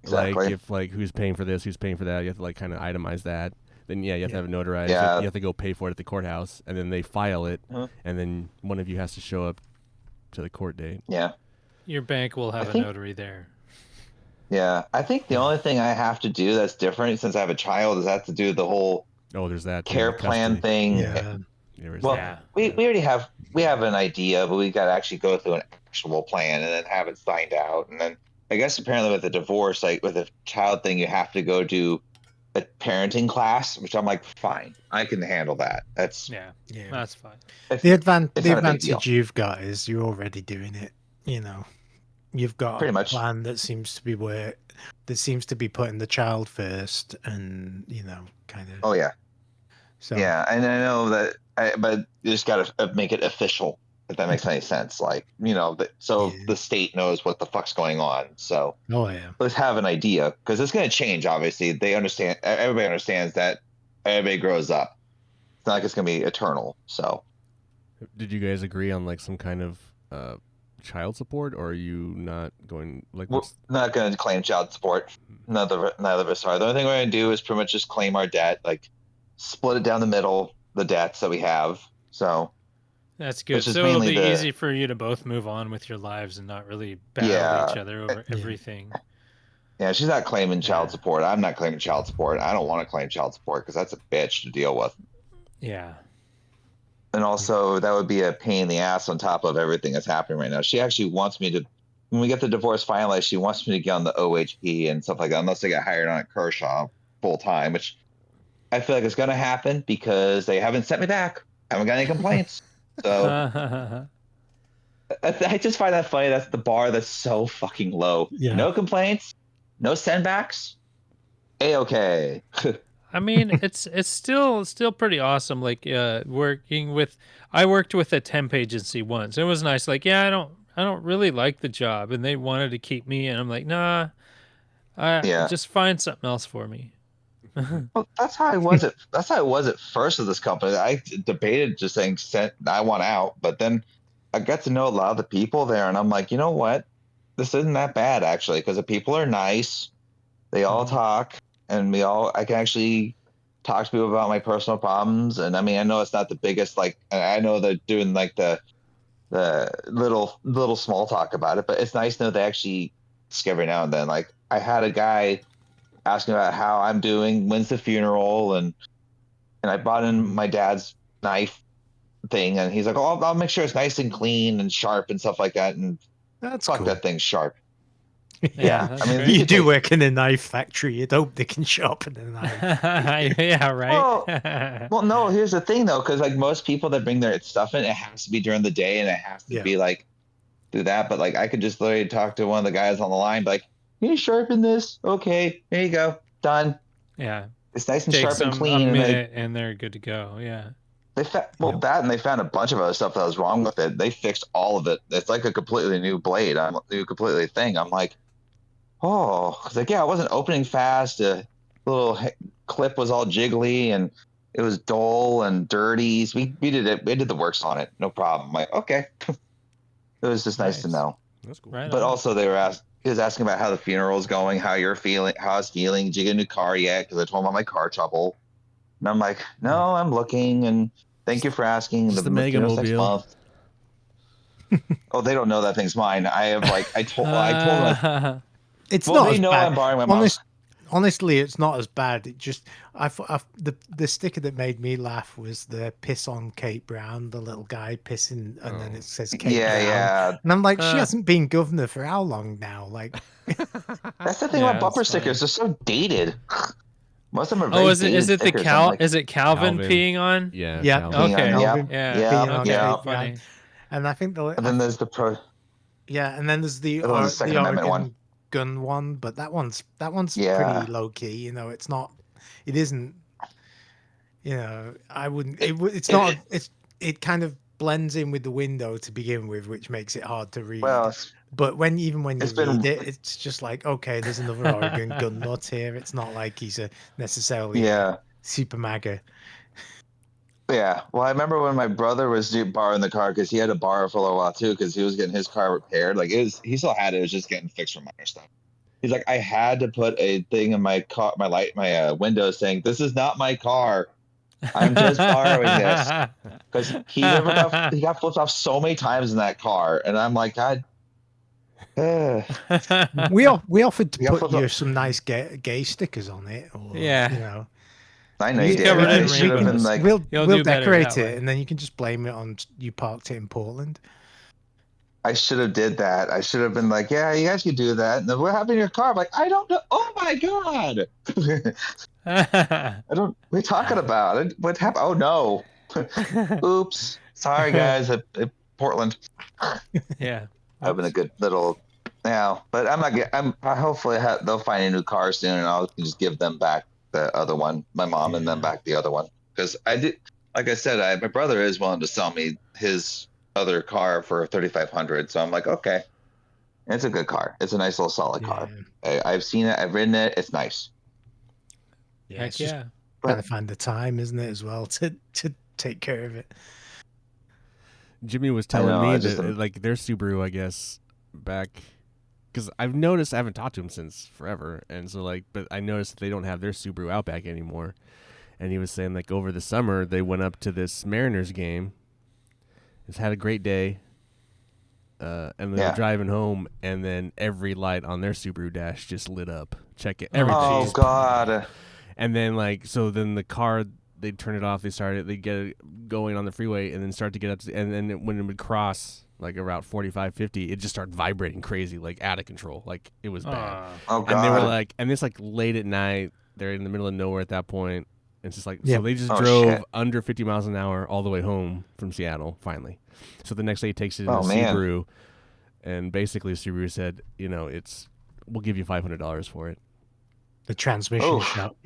Exactly. Like if like who's paying for this, who's paying for that, you have to like kind of itemize that. Then you have to have it notarized. Yeah. You have to go pay for it at the courthouse, and then they file it, and then one of you has to show up to the court date. Yeah. Your bank will have a notary there. Yeah, I think the only thing I have to do that's different since I have a child is I have to do the whole there's that care plan thing. Yeah. We already have an idea, but we got to actually go through an actual plan and then have it signed out, and then. I guess apparently with a divorce, like with a child thing, you have to go do a parenting class, which I'm like, fine, I can handle that. That's that's fine. The advantage you've got is you're already doing it. You've got pretty much a plan that seems to be putting the child first, and kind of. Oh yeah. So yeah, and I know that, but you just got to make it official. If that makes any sense, like the state knows what the fuck's going on. So let's have an idea, because it's going to change. Obviously, everybody understands that. Everybody grows up. It's not like it's going to be eternal. So, did you guys agree on like some kind of child support, or are you not going like? We're not going to claim child support. Neither of us are. The only thing we're going to do is pretty much just claim our debt, like split it down the middle, the debts that we have. So. That's good. So it'll be easy for you to both move on with your lives and not really battle each other over everything. Yeah, she's not claiming child support. I'm not claiming child support. I don't want to claim child support because that's a bitch to deal with. Yeah. And also, that would be a pain in the ass on top of everything that's happening right now. She actually wants me to, when we get the divorce finalized, she wants me to get on the OHP and stuff like that, unless I get hired on at Kershaw full time, which I feel like is going to happen because they haven't sent me back. I haven't got any complaints. So I just find that funny. That's the bar that's so fucking low. Yeah. No complaints, no sendbacks. A-okay. I mean, it's still pretty awesome. Like I worked with a temp agency once. It was nice. Like, I don't really like the job, and they wanted to keep me, and I'm like, nah, just find something else for me. Well, that's how I was at first of this company. I debated just saying I want out, but then I got to know a lot of the people there, and I'm like, you know what? This isn't that bad actually, because the people are nice. They all talk, and I can actually talk to people about my personal problems. And I mean, I know it's not the biggest, like, I know they're doing like the little small talk about it, but it's nice to know they actually ask every now and then. Like, I had a guy asking about how I'm doing, when's the funeral, and I brought in my dad's knife thing, and he's like, "Oh, I'll make sure it's nice and clean and sharp and stuff like that." And That's fuck, cool. that thing's sharp. Yeah, I mean, you do work in a knife factory. You'd hope they can sharpen a knife. Yeah, right. Well, no. Here's the thing, though, because like most people that bring their stuff in, it has to be during the day, and it has to be like do that. But like, I could just literally talk to one of the guys on the line, be like, "Can you sharpen this? Okay, here you go, done." Yeah, It's nice and takes sharp and them clean, a minute, and they're good to go. Yeah. they that, and they found a bunch of other stuff that was wrong with it. They fixed all of it. It's like a completely new blade. New completely thing. I'm like, oh, it's like, yeah, it wasn't opening fast. The little clip was all jiggly, and it was dull and dirty. So we did it. We did the works on it. No problem. I'm like, okay. It was just nice to know. That's cool. Right But on. also he was asking about how the funeral's going, how you're feeling, how I was feeling. Did you get a new car yet? Because I told him about my car trouble. And I'm like, no, I'm looking, and thank you for asking. Just the Next Mega-Mobile. month. Oh, they don't know that thing's mine. I have like I told them. It's Well, not they as know bad. I'm borrowing my mom's. Honestly, it's not as bad. It just the sticker that made me laugh was the piss on Kate Brown, the little guy pissing, and then it says Kate Brown. Yeah. And I'm like, she hasn't been governor for how long now? Like, that's the thing about bumper stickers; they're so dated. Most of them are very is it the stickers. is it Calvin peeing on? Yeah. yeah, Calvin. Okay. Calvin Yeah. peeing on Okay. Kate Brown. Funny. And I think And then there's the pro. Yeah, and then there's the Second Amendment Oregon one. gun one, but that one's pretty low key. You know, it isn't. You know, I wouldn't. It's not. It kind of blends in with the window to begin with, which makes it hard to read. Well, but when you read it, it's just like, okay, there's another Oregon gun nut here. It's not like he's necessarily a super MAGA. Yeah. Well, I remember when my brother was borrowing the car because he had to borrow for a little while too because he was getting his car repaired. Like he still had it. It was just getting fixed for minor stuff. He's like, I had to put a thing in my car, my window saying, "This is not my car. I'm just borrowing this." Because he got flipped off so many times in that car, and I'm like, God. We offered to put you some nice gay stickers on it. Or, yeah. You know. I know you did. I should have been like, we'll decorate it, and then you can just blame it on you parked it in Portland. I should have did that. I should have been like, yeah, you guys can do that. And then what happened to your car? I'm like, I don't know. Oh my God. What are you talking about? What happened? Oh no. Oops. Sorry guys. Portland. Yeah. Having a good little but I'm not hopefully they'll find a new car soon and I'll just give them back the other one, my mom, and then back the other one. Because I did, like I said, my brother is willing to sell me his other car for $3,500. So I'm like, okay, it's a good car. It's a nice little solid car. I've seen it. I've ridden it. It's nice. Yeah, it's just trying to find the time, isn't it, as well, to take care of it. Jimmy was telling me that like their Subaru, I guess, back because I've noticed I haven't talked to him since forever, and so like, but I noticed that they don't have their Subaru Outback anymore. And he was saying like over the summer they went up to this Mariners game. Just had a great day, and they were driving home, and then every light on their Subaru dash just lit up. Check it, everything. Oh God! And then like then the car, they'd turn it off. They'd get it going on the freeway, and then start to get up to, and then when it would cross like around 45, 50, it just started vibrating crazy, like out of control, like it was bad. Oh God! And they were like, and it's like late at night. They're in the middle of nowhere at that point. It's just like, so they just drove under 50 miles an hour all the way home from Seattle, finally. So the next day he takes it in a Subaru, and basically Subaru said, you know, we'll give you $500 for it. The transmission shop.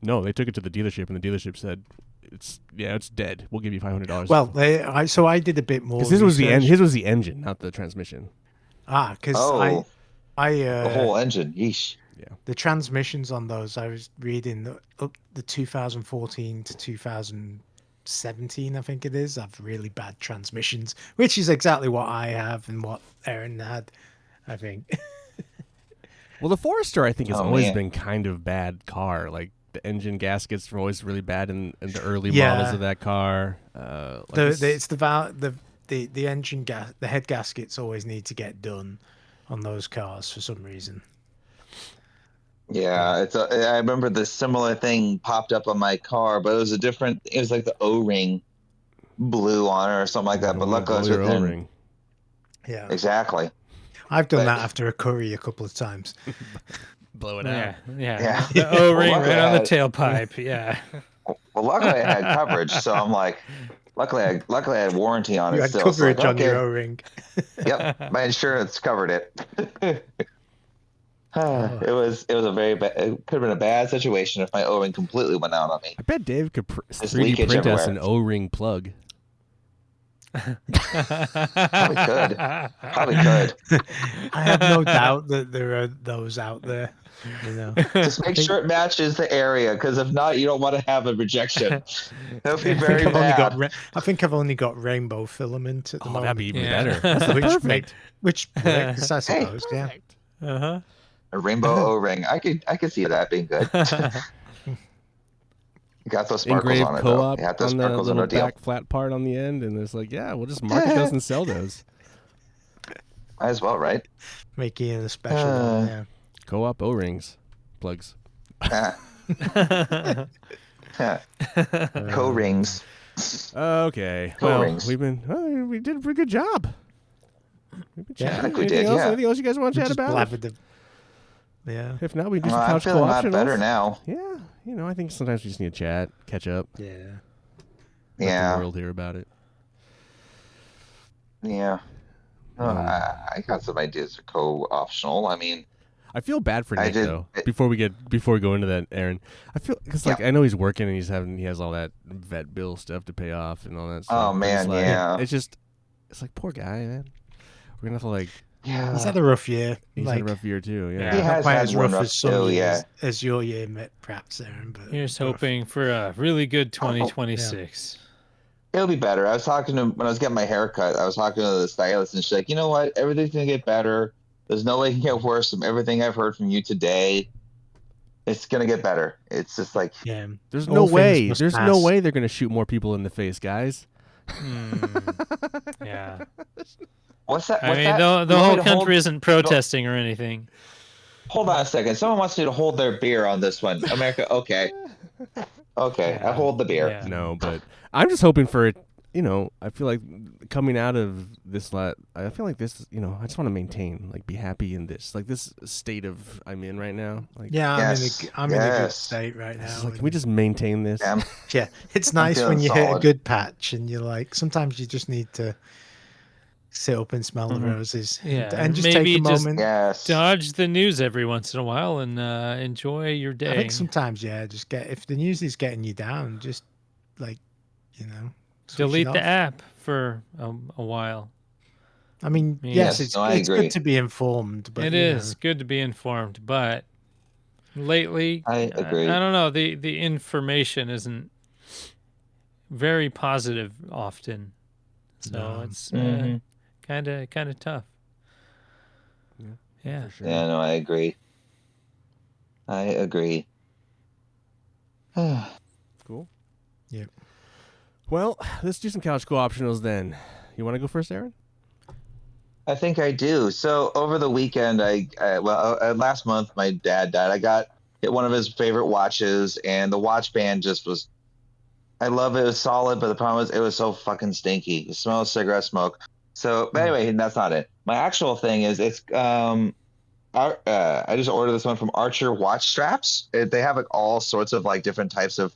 No, they took it to the dealership, and the dealership said, it's dead. We'll give you $500. Well, I did a bit more. Because his was the engine, not the transmission. Because the whole engine. Yeesh. Yeah. The transmissions on those, I was reading up the 2014 to 2017, I think it is, have really bad transmissions, which is exactly what I have and what Aaron had, I think. Well, the Forester, I think, has always been kind of bad car. Like the engine gaskets were always really bad in the early models of that car. It's the engine the head gaskets always need to get done on those cars for some reason. Yeah, I remember the similar thing popped up on my car, but it was it was like the O-ring blew on it or something like that. But luckily, I was within. O-ring. Yeah, exactly. I've done that after a curry a couple of times. Blow it out. Yeah. The O-ring right on the tailpipe. Yeah. Well, luckily I had coverage, so I'm like, luckily I had warranty on it had still. coverage so on your O-ring. Yep, my insurance covered it. It was a very bad. It could have been a bad situation if my O-ring completely went out on me. I bet Dave could 3D print us an O-ring plug. Probably could. I have no doubt that there are those out there. Just make sure it matches the area, because if not, you don't want to have a rejection. That would be very bad. I think I've only got rainbow filament at the moment. That'd be even better. That's perfect. Which works, I suppose. Perfect. Yeah. A rainbow O-ring. I could see that being good. You got those sparkles engraved on it, co-op though. You those on the sparkles little back flat part on the end, and it's like, yeah, we'll just market those and sell those. Might as well, right? Making it a special one, yeah. Co-op O-rings plugs. Co-rings. Okay. Co-rings. Well, we did a pretty good job. We've been chatting. I think we did. Anything else you guys want to chat about? Yeah. If not, we do some couch co-optionals. I'm feeling better now. Yeah. I think sometimes we just need to chat, catch up. Yeah. Let the world hear about it. Yeah. I got some ideas for co-optional. I mean, I feel bad for Nick though. Before we go into that, Aaron, I feel because I know he's working and he has all that vet bill stuff to pay off and all that stuff. Oh man, it's like poor guy, man. We're gonna have to he's had a rough year. He's had a rough year too. Yeah, he has quite had as rough as some years, as your year, perhaps, Aaron. But here's hoping for a really good 2026. It'll be better. I was talking to when I was getting my haircut. I was talking to the stylist, and she's like, "You know what? Everything's gonna get better. There's no way it can get worse from everything I've heard from you today. It's gonna get better." It's just like, there's no way. There's no way they're gonna shoot more people in the face, guys. Yeah. What's that? I mean, the whole country isn't protesting or anything. Hold on a second. Someone wants me to hold their beer on this one. America, okay. Okay, I hold the beer. Yeah. No, but I'm just hoping for it. I feel like coming out of this, I feel like this, I just want to maintain, be happy in this, this state of I'm in right now. I'm in a good state right now. Can we just maintain this? Yeah, it's nice when you hit a good patch and you're sometimes you just need to sit up and smell the roses. Yeah, and just maybe take a moment. Dodge the news every once in a while and enjoy your day. I think sometimes, just if the news is getting you down, just delete the app for a while. I mean, yes, it's good to be informed, but it is good to be informed. But lately, I agree. I don't know. The information isn't very positive often, so it's kind of tough. Yeah. Sure. Yeah. No, I agree. Cool. Yep. Well, let's do some couch co-optionals then. You want to go first, Aaron? I think I do. So over the weekend, last month my dad died. I got one of his favorite watches, and the watch band just was. I love it. It was solid, but the problem was it was so fucking stinky. It smelled of cigarette smoke. So anyway, that's not it. My actual thing is it's I just ordered this one from Archer Watch Straps. They have all sorts of different types of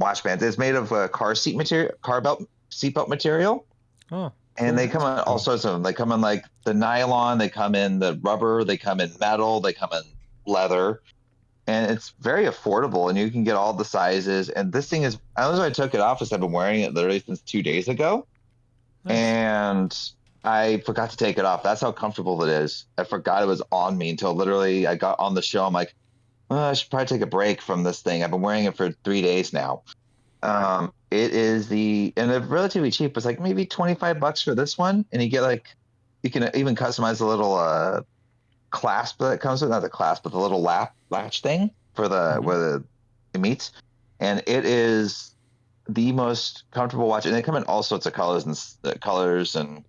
watch bands. It's made of car seatbelt material. Oh. And they come in all sorts of them. They come in the nylon, they come in the rubber, they come in metal, they come in leather. And it's very affordable, and you can get all the sizes. And this thing is, I don't know if I took it off because I've been wearing it literally since 2 days ago. Nice. And I forgot to take it off. That's how comfortable it is. I forgot it was on me until literally I got on the show. I'm like, I should probably take a break from this thing. I've been wearing it for 3 days now. It is and it's relatively cheap. It's maybe $25 for this one, and you get you can even customize the little clasp that comes with, not the clasp, but the little latch thing for the where the meets, and it is the most comfortable watch. And they come in all sorts of colors and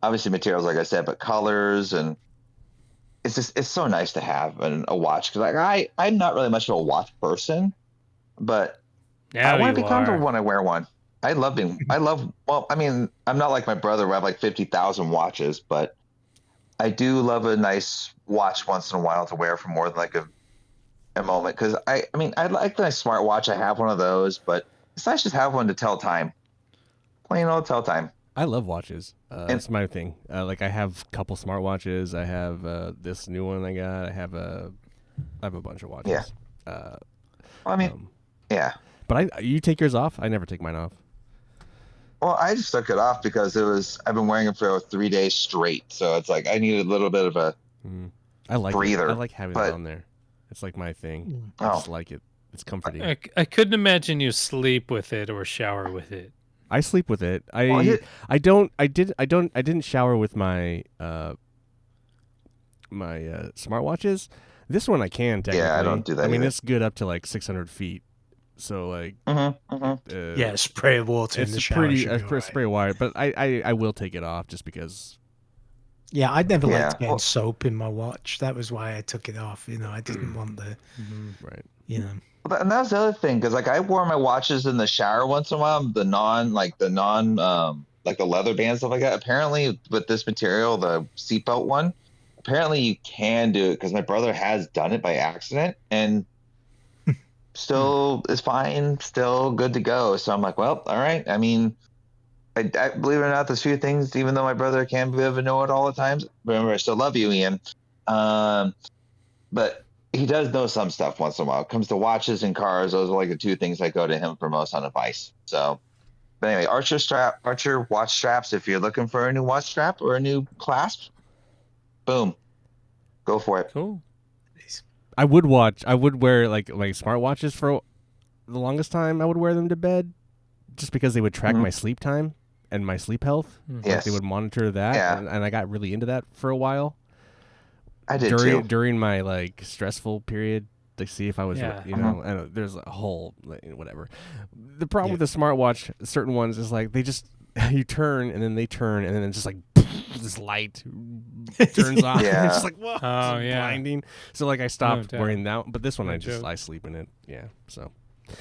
obviously materials, like I said, but colors, and it's so nice to have a watch, because I'm not really much of a watch person, but now I want to be comfortable are. when I wear one. Well, I mean, I'm not like my brother who have like 50,000 watches, but I do love a nice watch once in a while to wear for more than like a moment. Because I mean, I like the nice smartwatch. I have one of those, but it's nice to have one to tell time. Plain old tell time. I love watches. That's my thing. Like I have a couple smartwatches. I have this new one I got. I have a bunch of watches. Yeah. Well, I mean, yeah. But you take yours off? I never take mine off. Well, I just took it off because I've been wearing it for 3 days straight. So it's like I needed a little bit of a I like breather. I like having it on there. It's like my thing. I just like it. It's comforting. I couldn't imagine you sleep with it or shower with it. I sleep with it. I didn't shower with my smartwatches. This one I can technically. Yeah, I don't do that. I mean, either. it's good up to like 600 feet. So like, yeah, spray water in the shower. Spray water, but I will take it off just because. Yeah, I'd never liked getting soap in my watch. That was why I took it off. You know, I didn't want the right. You know. And that's the other thing, because like I wore my watches in the shower once in a while, the non like the leather band stuff like that. Apparently, with this material, the seatbelt one, apparently you can do it, because my brother has done it by accident and still is fine, still good to go. So I'm like, well, all right. I mean, I believe it or not, there's few things, even though my brother can be a bit of a know it all at times. Remember, I still love you, Ian. But he does know some stuff once in a while. It comes to watches and cars, those are like the two things I go to him for most on advice. So, but anyway, Archer watch straps. If you're looking for a new watch strap or a new clasp, boom, go for it. Cool. I would wear like smartwatches for the longest time. I would wear them to bed just because they would track my sleep time and my sleep health. Yes. Like they would monitor that. Yeah. And I got really into that for a while. I did too. During my like stressful period to see if I was, and there's a whole whatever. The problem with the smartwatch, certain ones is like they just you turn and then they turn and then it's just like this light turns on. Yeah. It's just like whoa, blinding. So like I stopped wearing that, but this one I sleep in it. Yeah. So.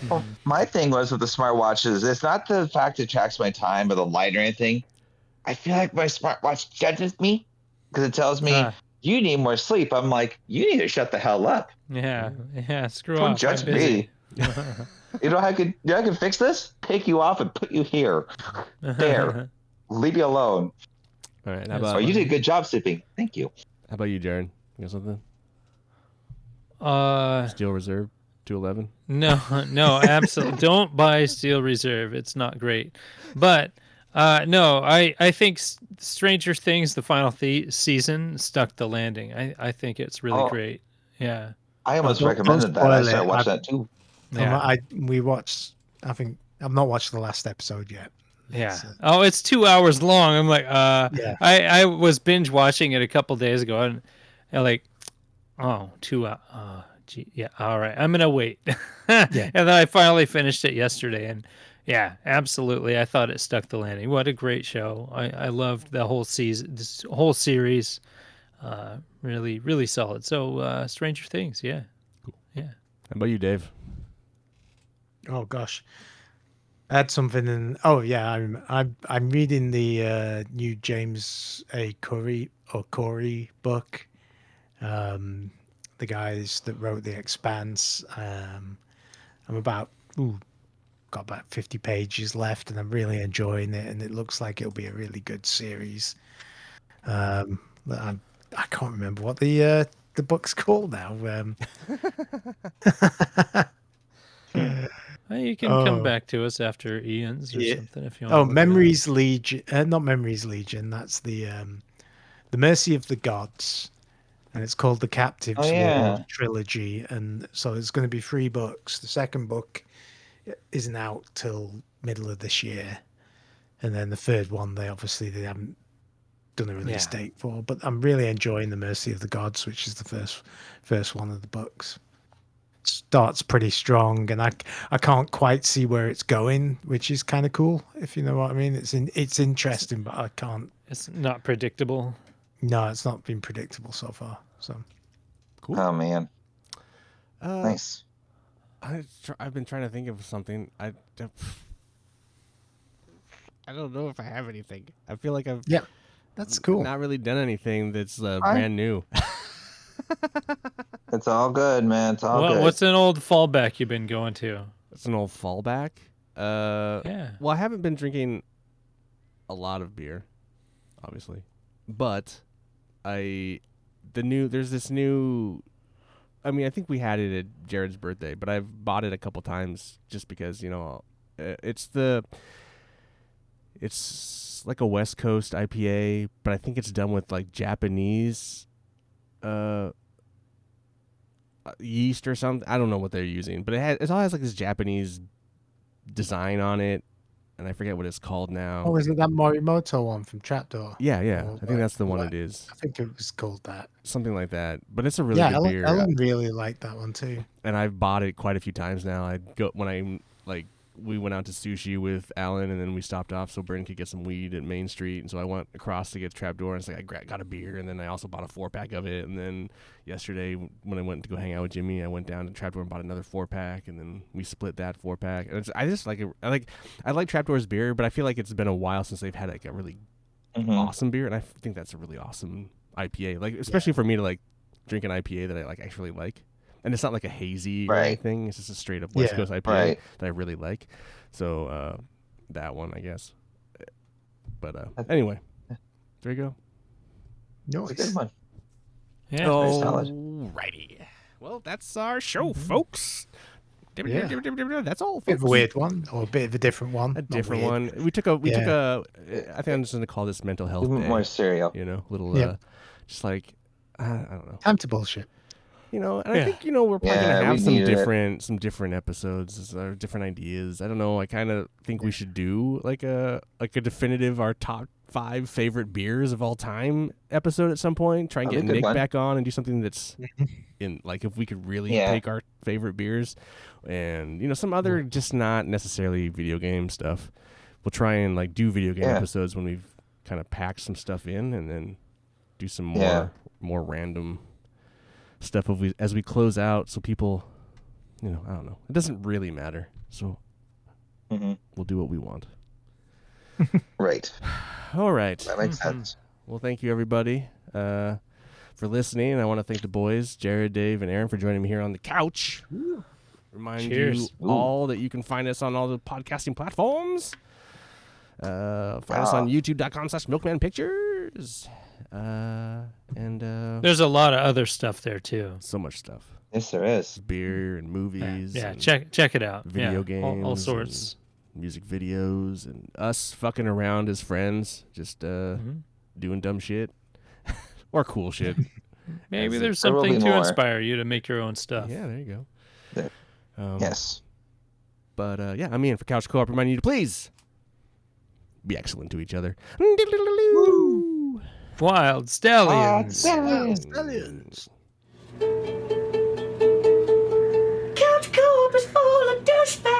Well, my thing was with the smartwatches, it's not the fact it tracks my time or the light or anything. I feel like my smartwatch judges me because it tells me you need more sleep. I'm like, you need to shut the hell up. Yeah, screw Don't off. judge me. You know how I can fix this? Take you off and put you here. There. Leave you alone. All right. You did a good job sleeping. Thank you. How about you, Jared? You got something? Steel Reserve 211? No, absolutely. Don't buy Steel Reserve. It's not great. But no, I think Stranger Things, the final season, stuck the landing. I think it's really great. Yeah. I almost recommended that. I started watching that too. Yeah. We watched. I think I've not watched the last episode yet. Yeah. It's 2 hours long. I'm like, I was binge watching it a couple days ago, and like, 2 hours. Gee, yeah. All right. I'm gonna wait. And then I finally finished it yesterday, and yeah, absolutely. I thought it stuck the landing. What a great show. I loved the whole season, this whole series. Really, really solid. So, Stranger Things. Yeah. Cool. Yeah. How about you, Dave? Oh gosh, I had something in. Oh yeah, I'm reading the new James A. Corey book. The guys that wrote The Expanse. I'm got about 50 pages left, and I'm really enjoying it. And it looks like it'll be a really good series. I can't remember what the book's called now. You can come back to us after Ian's or something if you want. Oh, Memories Legion. Not Memories Legion. That's the Mercy of the Gods, and it's called the Captives War Trilogy. And so it's going to be 3 books. The second book isn't out till middle of this year, and then the third one they haven't done a release date for. But I'm really enjoying the Mercy of the Gods, which is the first one of the books. starts pretty strong, and I can't quite see where it's going, which is kind of cool, if you know what I mean. It's interesting, but I can't. It's not predictable. No, it's not been predictable so far. So cool. Oh man, nice. I've been trying to think of something. I don't know if I have anything. I feel like I've that's cool. Not really done anything that's brand new. It's all good, man. It's all good. What's an old fallback you've been going to? It's an old fallback. Yeah. Well, I haven't been drinking a lot of beer, obviously, but there's this new. I mean, I think we had it at Jared's birthday, but I've bought it a couple times just because it's like a West Coast IPA, but I think it's done with like Japanese yeast or something. I don't know what they're using, but it all has like this Japanese design on it, and I forget what it's called now. Oh, is it that Morimoto one from Trapdoor? Yeah. I think that's the one it is. I think it was called that. Something like that. But it's a really good beer. Ellen really liked that one too. And I've bought it quite a few times now. We went out to sushi with Alan, and then we stopped off so Brandon could get some weed at Main Street. And so I went across to get Trapdoor, and it's like I got a beer, and then I also bought a 4-pack of it. And then yesterday when I went to go hang out with Jimmy, I went down to Trapdoor and bought another 4-pack, and then we split that 4-pack. And I just like it. I like Trapdoor's beer, but I feel like it's been a while since they've had like a really awesome beer, and I think that's a really awesome IPA. Like especially for me to like drink an IPA that I like actually like. And it's not like a hazy or anything. It's just a straight up West Coast IPA that I really like. So that one, I guess. But anyway, there you go. No, it's a good one. Yeah. Alrighty. Well, that's our show, folks. Yeah. That's all, folks. Bit of a weird one, or a bit of a different one. A different one. We took a. I think I'm just going to call this mental health day. More cereal. Little. Just like I don't know. Time to bullshit. And I think we're probably gonna have some different episodes or different ideas. I don't know. I kind of think we should do like a definitive our top 5 favorite beers of all time episode at some point. Try and get Nick back on and do something that's in like if we could really take our favorite beers and some other just not necessarily video game stuff. We'll try and like do video game episodes when we've kind of packed some stuff in, and then do some more random stuff as we close out, so people, I don't know. It doesn't really matter, so we'll do what we want. Right. All right. That makes sense. Well, thank you everybody for listening. I want to thank the boys, Jared, Dave, and Aaron, for joining me here on the couch. Remind you all that you can find us on all the podcasting platforms. Find us on youtube.com/milkmanpictures. And there's a lot of other stuff there too. So much stuff. Yes, there is. Beer and movies. Yeah, check it out. Video games, all sorts. Music videos, and us fucking around as friends, just doing dumb shit or cool shit. Maybe there's something to inspire you to make your own stuff. Yeah, there you go. Yes. But I'm Ian for Couch Co-op, reminding you to please be excellent to each other. Wild stallions. Wild stallions. Couch Co-op is full of douchebags.